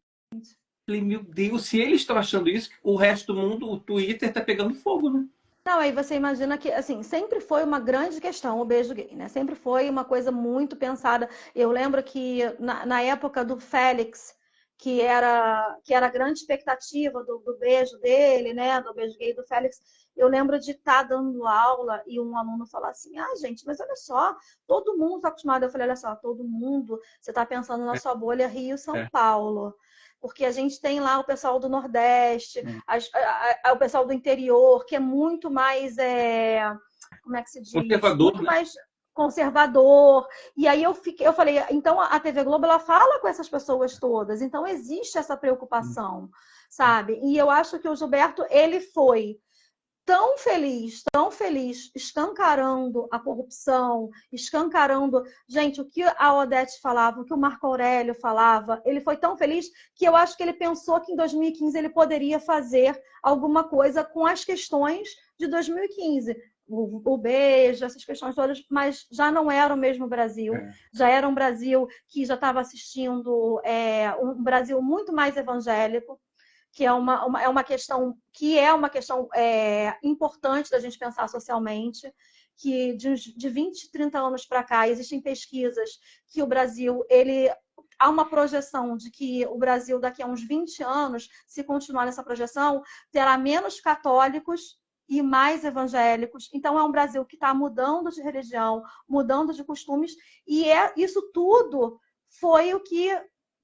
Falei, meu Deus, se eles estão achando isso, o resto do mundo, o Twitter tá pegando fogo, né? Não, aí você imagina que, assim, sempre foi uma grande questão o beijo gay, né? Sempre foi uma coisa muito pensada. Eu lembro que na época do Félix, que era a grande expectativa do beijo dele, né? Do beijo gay do Félix, eu lembro de estar dando aula e um aluno falar assim, gente, mas olha só, todo mundo está acostumado. Eu falei, olha só, todo mundo, você está pensando na sua bolha Rio-São Paulo. Porque a gente tem lá o pessoal do Nordeste, o pessoal do interior, que é muito mais, como é que se diz? Conservador, muito mais conservador. E aí eu falei, então a TV Globo ela fala com essas pessoas todas, então existe essa preocupação, sabe? E eu acho que o Gilberto, ele foi tão feliz, escancarando a corrupção, escancarando... Gente, o que a Odete falava, o que o Marco Aurélio falava, ele foi tão feliz que eu acho que ele pensou que em 2015 ele poderia fazer alguma coisa com as questões de 2015. O beijo, essas questões todas, mas já não era o mesmo Brasil. Já era um Brasil que já estava assistindo um Brasil muito mais evangélico, que é uma questão importante da gente pensar socialmente, que de 20, 30 anos para cá existem pesquisas que o Brasil, há uma projeção de que o Brasil daqui a uns 20 anos, se continuar nessa projeção, terá menos católicos e mais evangélicos. Então é um Brasil que está mudando de religião, mudando de costumes, e isso tudo foi o que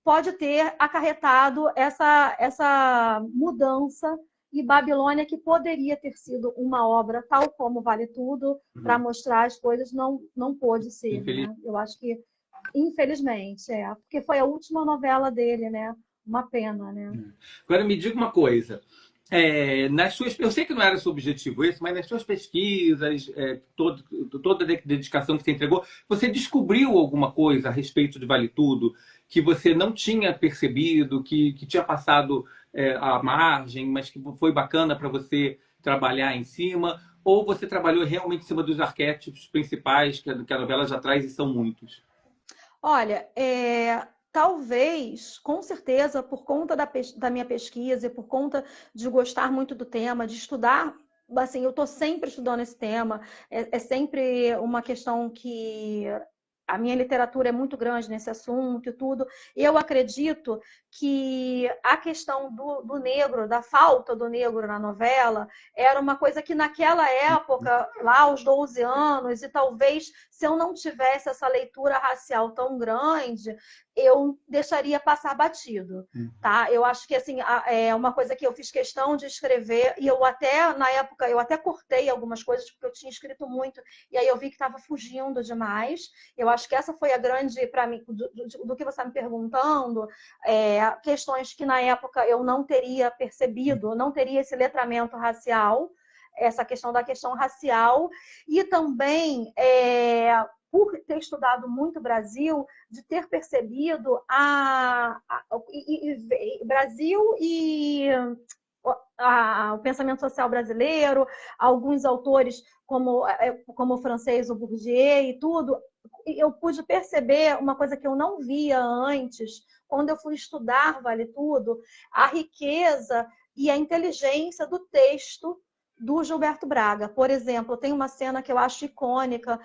pode ter acarretado essa mudança, e Babilônia, que poderia ter sido uma obra tal como Vale Tudo, para mostrar as coisas, não pôde ser. Né? Eu acho que, infelizmente, porque foi a última novela dele, né? Uma pena, né? Agora me diga uma coisa. Eu sei que não era seu objetivo esse, mas nas suas pesquisas, toda a dedicação que você entregou, você descobriu alguma coisa a respeito de Vale Tudo que você não tinha percebido, que tinha passado à margem, mas que foi bacana para você trabalhar em cima? Ou você trabalhou realmente em cima dos arquétipos principais que a novela já traz, e são muitos? Olha, talvez, com certeza, por conta da minha pesquisa e por conta de gostar muito do tema, de estudar, assim, eu estou sempre estudando esse tema, é sempre uma questão que a minha literatura é muito grande nesse assunto e tudo. Eu acredito que a questão do negro, da falta do negro na novela, era uma coisa que naquela época, lá aos 12 anos, e talvez se eu não tivesse essa leitura racial tão grande, eu deixaria passar batido, tá? Eu acho que, assim, é uma coisa que eu fiz questão de escrever, e na época, eu até cortei algumas coisas, porque eu tinha escrito muito, e aí eu vi que estava fugindo demais. Eu acho que essa foi a grande, para mim, do que você está me perguntando, questões que na época eu não teria percebido, não teria esse letramento racial, essa questão da questão racial e também por ter estudado muito o Brasil, de ter percebido Brasil e o pensamento social brasileiro, alguns autores como o francês, o Bourdieu e tudo, eu pude perceber uma coisa que eu não via antes, quando eu fui estudar Vale Tudo, a riqueza e a inteligência do texto do Gilberto Braga. Por exemplo, tem uma cena que eu acho icônica,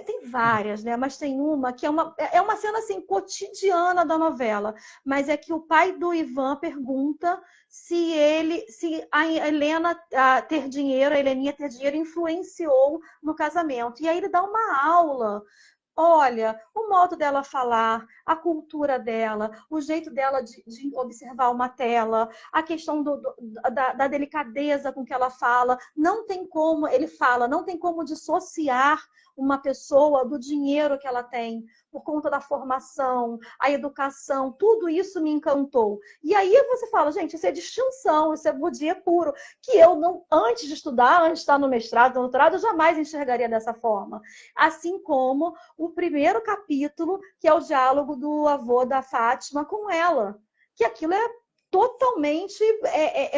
tem várias, né? Mas tem uma que é uma cena assim, cotidiana da novela, mas é que o pai do Ivan pergunta se a Helena ter dinheiro, a Heleninha ter dinheiro influenciou no casamento. E aí ele dá uma aula. Olha, o modo dela falar, a cultura dela, o jeito dela de observar uma tela, a questão da delicadeza com que ela fala, não tem como, ele fala, não tem como dissociar uma pessoa do dinheiro que ela tem, por conta da formação, a educação, tudo isso me encantou. E aí você fala, gente, isso é distinção, isso é Bourdieu puro, que eu não, antes de estudar, antes de estar no mestrado, no doutorado, eu jamais enxergaria dessa forma. Assim como o primeiro capítulo, que é o diálogo do avô da Fátima com ela, que aquilo é totalmente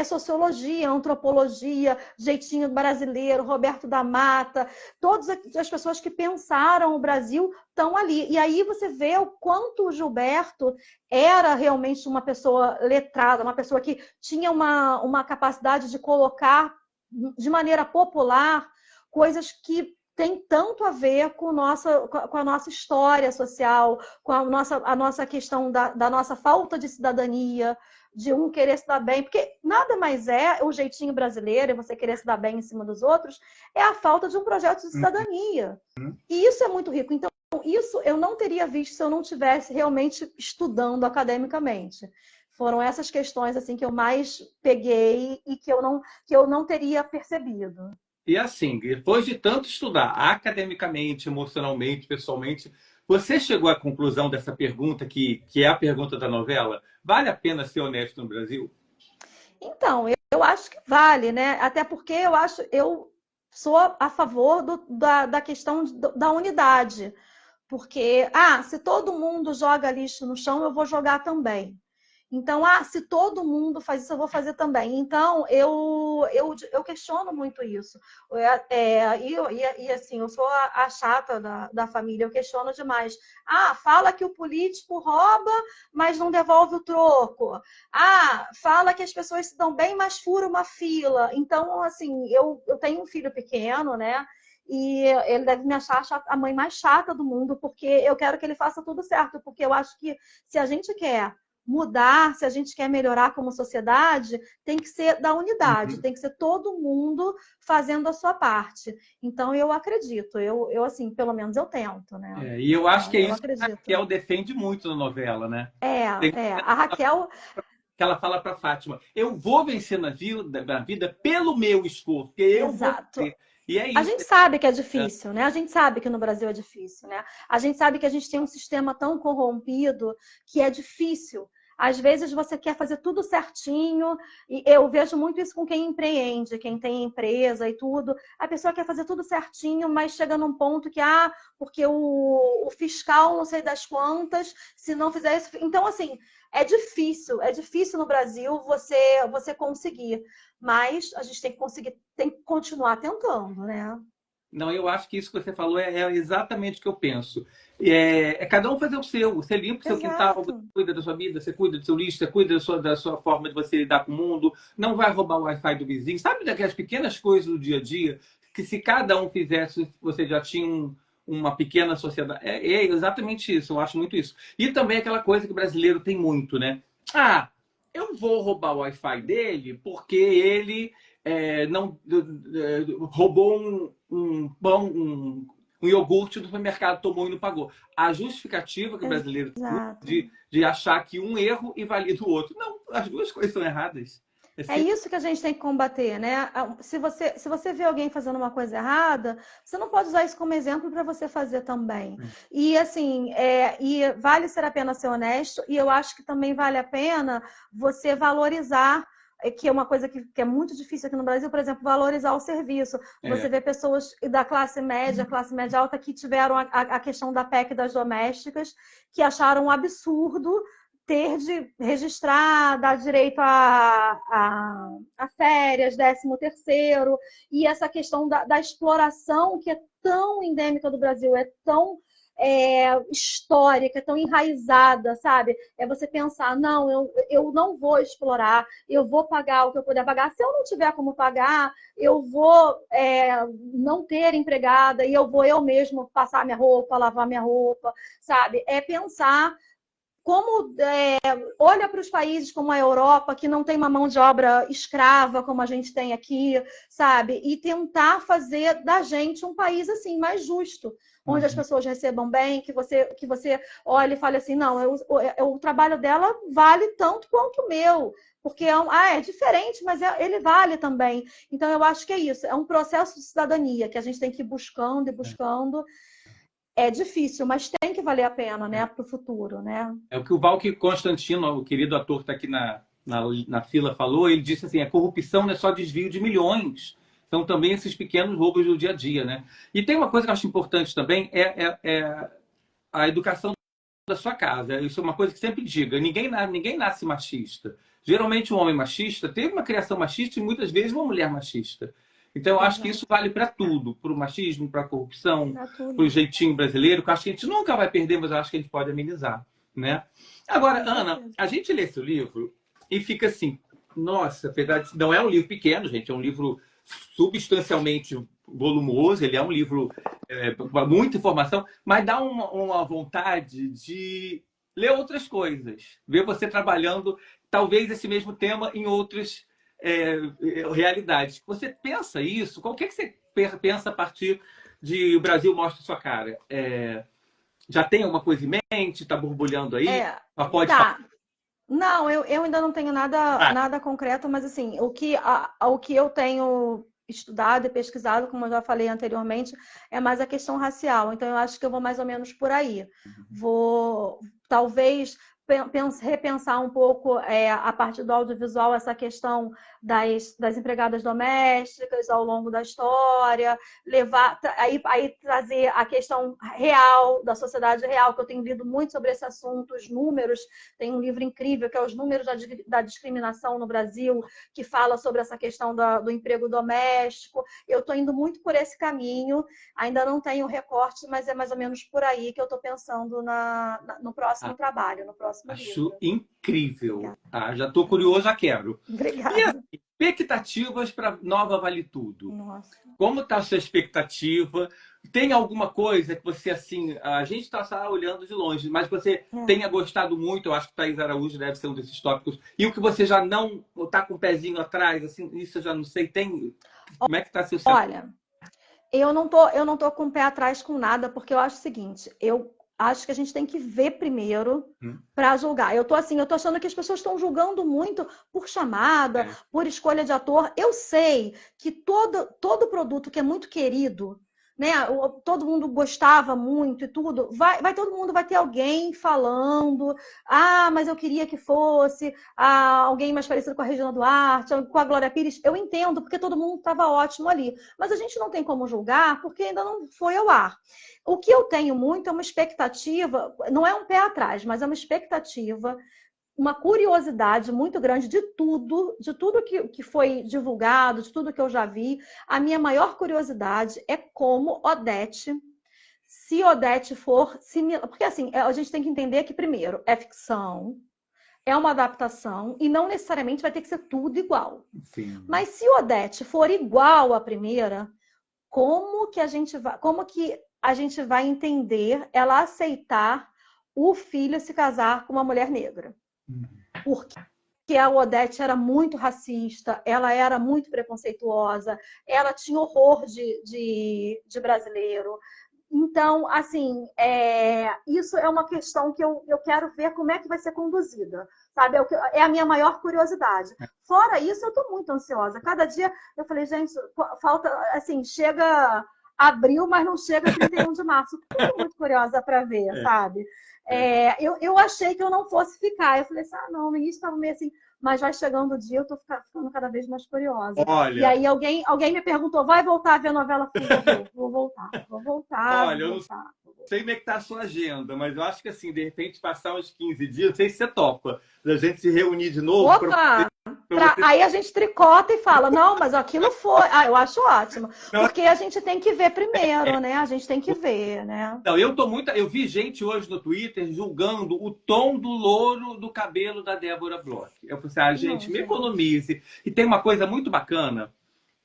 sociologia, antropologia, jeitinho brasileiro, Roberto da Mata, todas as pessoas que pensaram o Brasil estão ali. E aí você vê o quanto o Gilberto era realmente uma pessoa letrada, uma pessoa que tinha uma capacidade de colocar de maneira popular coisas que tem tanto a ver com a nossa história social, com a nossa questão da nossa falta de cidadania, de um querer se dar bem, porque nada mais é o jeitinho brasileiro, você querer se dar bem em cima dos outros, é a falta de um projeto de cidadania. E isso é muito rico. Então, isso eu não teria visto se eu não tivesse realmente estudando academicamente. Foram essas questões assim que eu mais peguei e que eu não teria percebido. E assim, depois de tanto estudar academicamente, emocionalmente, pessoalmente, você chegou à conclusão dessa pergunta, que é a pergunta da novela? Vale a pena ser honesto no Brasil? Então, eu acho que vale, né? Até porque eu sou a favor da questão da unidade. Porque, se todo mundo joga lixo no chão, eu vou jogar também. Então, se todo mundo faz isso, eu vou fazer também. Então, eu questiono muito isso. Assim, eu sou a chata da família, eu questiono demais. Fala que o político rouba, mas não devolve o troco. Fala que as pessoas se dão bem, mas fura uma fila. Então, assim, eu tenho um filho pequeno, né? E ele deve me achar a mãe mais chata do mundo, porque eu quero que ele faça tudo certo. Porque eu acho que se a gente quer mudar, se a gente quer melhorar como sociedade, tem que ser da unidade, tem que ser todo mundo fazendo a sua parte. Então, eu acredito, eu assim, pelo menos eu tento, né? E eu acho que é isso acredito. que a Raquel defende muito na novela, né? A Raquel... Que ela fala para Fátima, eu vou vencer na vida pelo meu esforço, porque eu Exato. vou... E é A isso. gente sabe que é difícil, né? A gente sabe que no Brasil é difícil, né? A gente sabe que a gente tem um sistema tão corrompido que é difícil. Às vezes você quer fazer tudo certinho, e eu vejo muito isso com quem empreende, quem tem empresa e tudo. A pessoa quer fazer tudo certinho, mas chega num ponto que, porque o fiscal não sei das quantas, se não fizer isso. Então, assim, é difícil no Brasil você conseguir. Mas a gente tem que continuar tentando, né? Não, eu acho que isso que você falou é exatamente o que eu penso. Cada um fazer o seu. Você limpa o seu quintal, você cuida da sua vida, você cuida do seu lixo, você cuida da sua forma de você lidar com o mundo. Não vai roubar o Wi-Fi do vizinho. Sabe daquelas pequenas coisas do dia a dia que se cada um fizesse, você já tinha uma pequena sociedade. É exatamente isso, eu acho muito isso. E também aquela coisa que o brasileiro tem muito, né? Eu vou roubar o Wi-Fi dele porque ele não roubou um pão, um iogurte do supermercado, tomou e não pagou. A justificativa que o brasileiro tem de achar que um erro invalida o outro. Não, as duas coisas são erradas. É isso que a gente tem que combater, né? Se você vê alguém fazendo uma coisa errada, você não pode usar isso como exemplo para você fazer também. E assim, e vale ser a pena ser honesto, e eu acho que também vale a pena você valorizar que é uma coisa que é muito difícil aqui no Brasil, por exemplo, valorizar o serviço. Você vê pessoas da classe média alta, que tiveram a questão da PEC das domésticas, que acharam um absurdo ter de registrar, dar direito a férias, 13º, e essa questão da exploração, que é tão endêmica do Brasil, é tão histórica, tão enraizada, sabe? É você pensar, não, eu não vou explorar, eu vou pagar o que eu puder pagar. Se eu não tiver como pagar, eu vou não ter empregada e eu vou eu mesmo passar minha roupa, lavar minha roupa, sabe? É pensar como olha para os países como a Europa, que não tem uma mão de obra escrava como a gente tem aqui, sabe? E tentar fazer da gente um país assim mais justo, onde as pessoas recebam bem, que você olhe e fale assim, não, o trabalho dela vale tanto quanto o meu, porque é diferente, mas ele vale também. Então eu acho que é isso, é um processo de cidadania que a gente tem que ir buscando e buscando. É difícil, mas tem que valer a pena, né, para o futuro, né? É o que o Valky Constantino, o querido ator que está aqui na fila, falou. Ele disse assim, a corrupção não é só desvio de milhões, são também esses pequenos roubos do dia a dia, né? E tem uma coisa que eu acho importante também, é a educação da sua casa. Isso é uma coisa que sempre diga, ninguém nasce machista. Geralmente um homem machista teve uma criação machista e muitas vezes uma mulher machista. Então, eu acho que isso vale para tudo, para o machismo, para a corrupção, para o jeitinho brasileiro, que eu acho que a gente nunca vai perder, mas eu acho que a gente pode amenizar, né? Agora, Ana, a gente lê esse livro e fica assim, nossa, apesar de não é um livro pequeno, gente, é um livro substancialmente volumoso, ele é um livro com muita informação, mas dá uma vontade de ler outras coisas, ver você trabalhando talvez esse mesmo tema em outras realidades. Você pensa isso? O que você pensa a partir de O Brasil Mostra Sua Cara? Já tem alguma coisa em mente? Está borbulhando aí? Pode falar. Não, eu ainda não tenho nada concreto, mas assim, o que eu tenho estudado e pesquisado, como eu já falei anteriormente, é mais a questão racial. Então, eu acho que eu vou mais ou menos por aí. Vou, talvez, repensar um pouco a partir do audiovisual essa questão das empregadas domésticas ao longo da história, aí trazer a questão real, da sociedade real, que eu tenho lido muito sobre esse assunto, os números. Tem um livro incrível que é Os Números da Discriminação no Brasil, que fala sobre essa questão do emprego doméstico. Eu estou indo muito por esse caminho, ainda não tenho recorte, mas é mais ou menos por aí que eu estou pensando no próximo trabalho, no próximo Acho livro. incrível. Já estou curioso, já quero. Obrigada. E as expectativas para Nova Vale Tudo? Nossa. Como está a sua expectativa? Tem alguma coisa que você, assim, a gente está só olhando de longe, mas você tenha gostado muito? Eu acho que Thaís Araújo deve ser um desses tópicos. E o que você já não está com o pezinho atrás, assim, isso eu já não sei. Como é que está seu cenário? Olha, eu não tô com o pé atrás com nada, porque eu acho o seguinte, eu acho que a gente tem que ver primeiro para julgar. Eu tô achando que as pessoas estão julgando muito por chamada, por escolha de ator. Eu sei que todo produto que é muito querido, né, todo mundo gostava muito e tudo, todo mundo vai ter alguém falando, mas eu queria que fosse alguém mais parecido com a Regina Duarte, com a Glória Pires. Eu entendo, porque todo mundo estava ótimo ali. Mas a gente não tem como julgar, porque ainda não foi ao ar. O que eu tenho muito é uma expectativa, não é um pé atrás, mas é uma expectativa, uma curiosidade muito grande de tudo que foi divulgado, de tudo que eu já vi. A minha maior curiosidade é como Odete, se Odete for similar. Porque assim, a gente tem que entender que, primeiro, é ficção, é uma adaptação, e não necessariamente vai ter que ser tudo igual. Sim. Mas se Odete for igual à primeira, como que a gente vai entender ela aceitar o filho se casar com uma mulher negra? Porque a Odete era muito racista, ela era muito preconceituosa, ela tinha horror de brasileiro. Então, assim, isso é uma questão que eu quero ver como é que vai ser conduzida, sabe? É a minha maior curiosidade. Fora isso, eu estou muito ansiosa. Cada dia eu falei, gente, falta, assim, chega abril, mas não chega 31 de março. Estou muito curiosa para ver, sabe? Eu achei que eu não fosse ficar. Eu falei assim, não, no início estava meio assim, mas vai chegando o dia, eu tô ficando cada vez mais curiosa. E Olha, aí alguém me perguntou, vai voltar a ver a novela? Eu falei, vou voltar, vou voltar, olha, vou eu não voltar. sei como é que tá a sua agenda, mas eu acho que assim, de repente, passar uns 15 dias, não sei se você topa, da gente se reunir de novo para Opa! você. Aí a gente tricota e fala, não, mas aquilo foi. Ah, eu acho ótimo. Não, Porque a gente tem que ver primeiro, né? A gente tem que ver, né? não, eu vi gente hoje no Twitter julgando o tom do louro do cabelo da Débora Bloch. Eu falei assim, Não, gente, me gente. economize. E tem uma coisa muito bacana.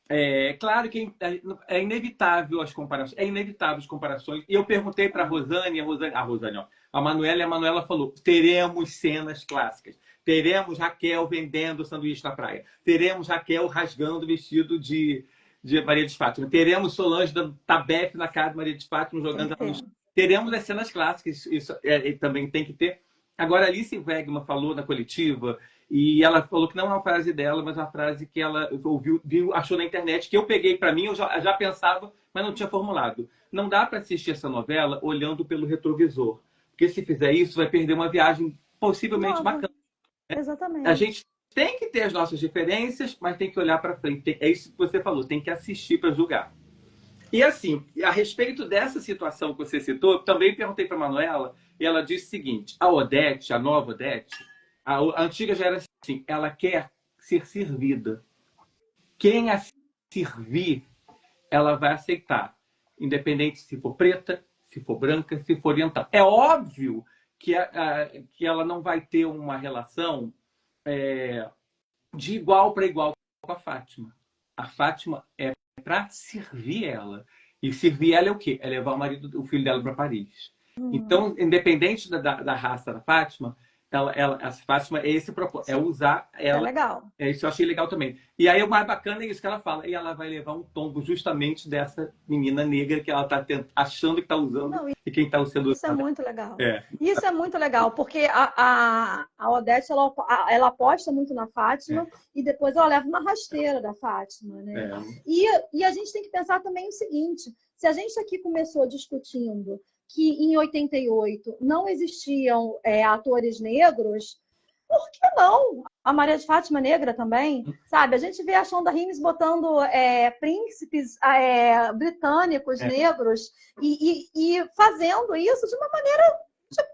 É claro que é inevitável as comparações, é inevitável as comparações. E eu perguntei para a Rosane, ó, a Manuela, e a Manuela falou: teremos cenas clássicas. Teremos Raquel vendendo sanduíche na praia. Teremos Raquel rasgando o vestido de Maria de Fátima. Teremos Solange dando tabefe na cara de Maria de Fátima, Tem jogando que ela no ter. chão. Teremos as cenas clássicas, isso também tem que ter. Agora, Alice Wegman falou na coletiva, e ela falou que não é uma frase dela, mas uma frase que ela ouviu, viu, achou na internet, que eu peguei para mim, eu já pensava, mas não tinha formulado. Não dá para assistir essa novela olhando pelo retrovisor, porque se fizer isso, vai perder uma viagem possivelmente Nova. bacana. A Exatamente. gente tem que ter as nossas diferenças, mas tem que olhar para frente. É isso que você falou, tem que assistir para julgar. E assim, a respeito dessa situação que você citou, também perguntei para a Manuela, e ela disse o seguinte: a Odete, a nova Odete, a antiga já era assim, ela quer ser servida. Quem a servir, ela vai aceitar, independente se for preta, se for branca, se for oriental. É óbvio que ela não vai ter uma relação de igual para igual com a Fátima. A Fátima é para servir ela. E servir ela é o quê? É levar o filho dela para Paris. Então, independente da raça da Fátima, a Fátima é esse propósito, é usar Isso é ela. legal. Isso eu achei legal também. E aí o mais bacana é isso que ela fala. E ela vai levar um tombo justamente dessa menina negra que ela está achando que está usando Não, e quem está sendo isso é usada. muito legal. É. Isso é muito legal, porque a Odete, ela aposta muito na Fátima e depois ela leva uma rasteira da Fátima, né? E a gente tem que pensar também o seguinte, se a gente aqui começou discutindo que em 88 não existiam atores negros, por que não? A Maria de Fátima negra também, sabe? A gente vê a Shonda Rhimes botando príncipes britânicos negros e fazendo isso de uma maneira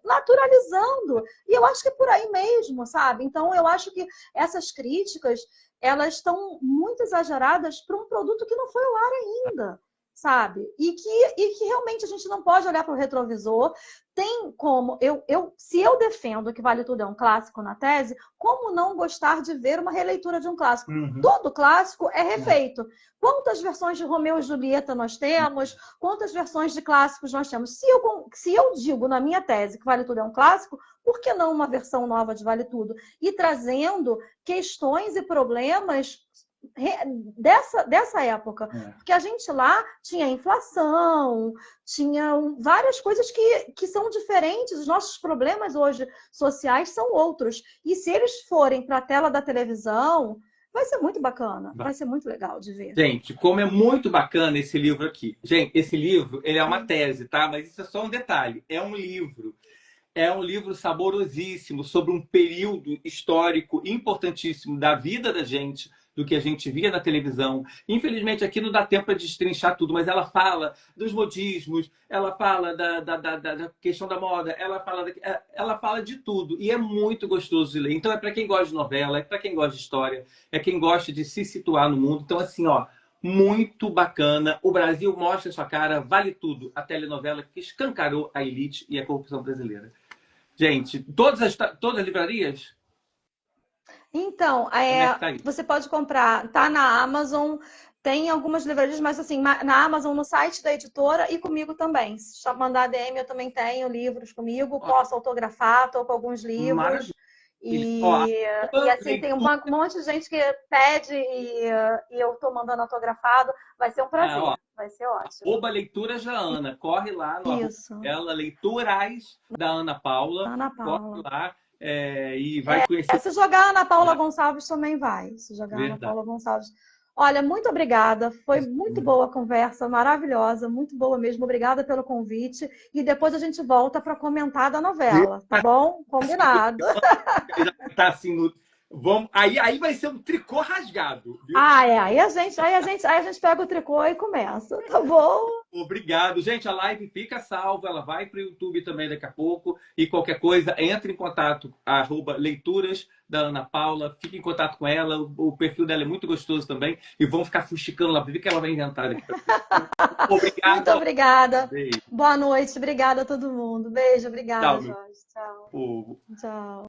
naturalizando. E eu acho que é por aí mesmo, sabe? Então, eu acho que essas críticas, elas estão muito exageradas para um produto que não foi ao ar ainda, sabe? E que realmente a gente não pode olhar para o retrovisor. Tem como, se eu defendo que Vale Tudo é um clássico na tese, como não gostar de ver uma releitura de um clássico? Todo clássico é refeito. Quantas versões de Romeu e Julieta nós temos? Quantas versões de clássicos nós temos? Se eu digo na minha tese que Vale Tudo é um clássico, por que não uma versão nova de Vale Tudo? E trazendo questões e problemas dessa época. Porque a gente lá tinha inflação, tinha várias coisas que são diferentes. Os nossos problemas hoje sociais são outros. E se eles forem para a tela da televisão, vai ser muito bacana. Vai ser muito legal de ver. Gente, como é muito bacana esse livro aqui. Gente, esse livro, ele é uma tese, tá? Mas isso é só um detalhe. É um livro. É um livro saborosíssimo sobre um período histórico importantíssimo da vida da gente, do que a gente via na televisão. Infelizmente, aqui não dá tempo para destrinchar tudo, mas ela fala dos modismos, ela fala da questão da moda, ela fala de tudo. E é muito gostoso de ler. Então, é para quem gosta de novela, é para quem gosta de história, é quem gosta de se situar no mundo. Então, assim, ó, muito bacana. O Brasil mostra sua cara, Vale Tudo, a telenovela que escancarou a elite e a corrupção brasileira. Gente, todas as livrarias? Então, você pode comprar, tá na Amazon, tem algumas livrarias, mas assim, na Amazon, no site da editora e comigo também. Se mandar DM, eu também tenho livros comigo, posso autografar, estou com alguns livros. Maravilha. E assim, tem um monte de gente que pede e eu estou mandando autografado. Vai ser um prazer, vai ser ótimo. Leituras da Ana, corre lá no ela Leituras da Ana Paula. Ana Paula. Corre lá e vai conhecer. Se jogar Ana Paula Gonçalves também vai. Se jogar Ana Paula Gonçalves. Olha, muito obrigada. Foi muito boa a conversa, maravilhosa, muito boa mesmo. Obrigada pelo convite. E depois a gente volta para comentar da novela, tá bom? Combinado. Já está assim Vamos, aí vai ser um tricô rasgado, viu? Ah, é. Aí a gente pega o tricô e começa, tá bom? Obrigado. Gente, a live fica salva, ela vai para o YouTube também daqui a pouco. E qualquer coisa, entre em contato, @leituras da Ana Paula. Fique em contato com ela. O perfil dela é muito gostoso também. E vamos ficar fuxicando lá, ver o que ela vai inventar daqui a pouco. Muito Obrigado. obrigada. Beijo. Boa noite. Obrigada a todo mundo. Beijo. Obrigada, Tchau, meu Jorge. Tchau. povo. Tchau.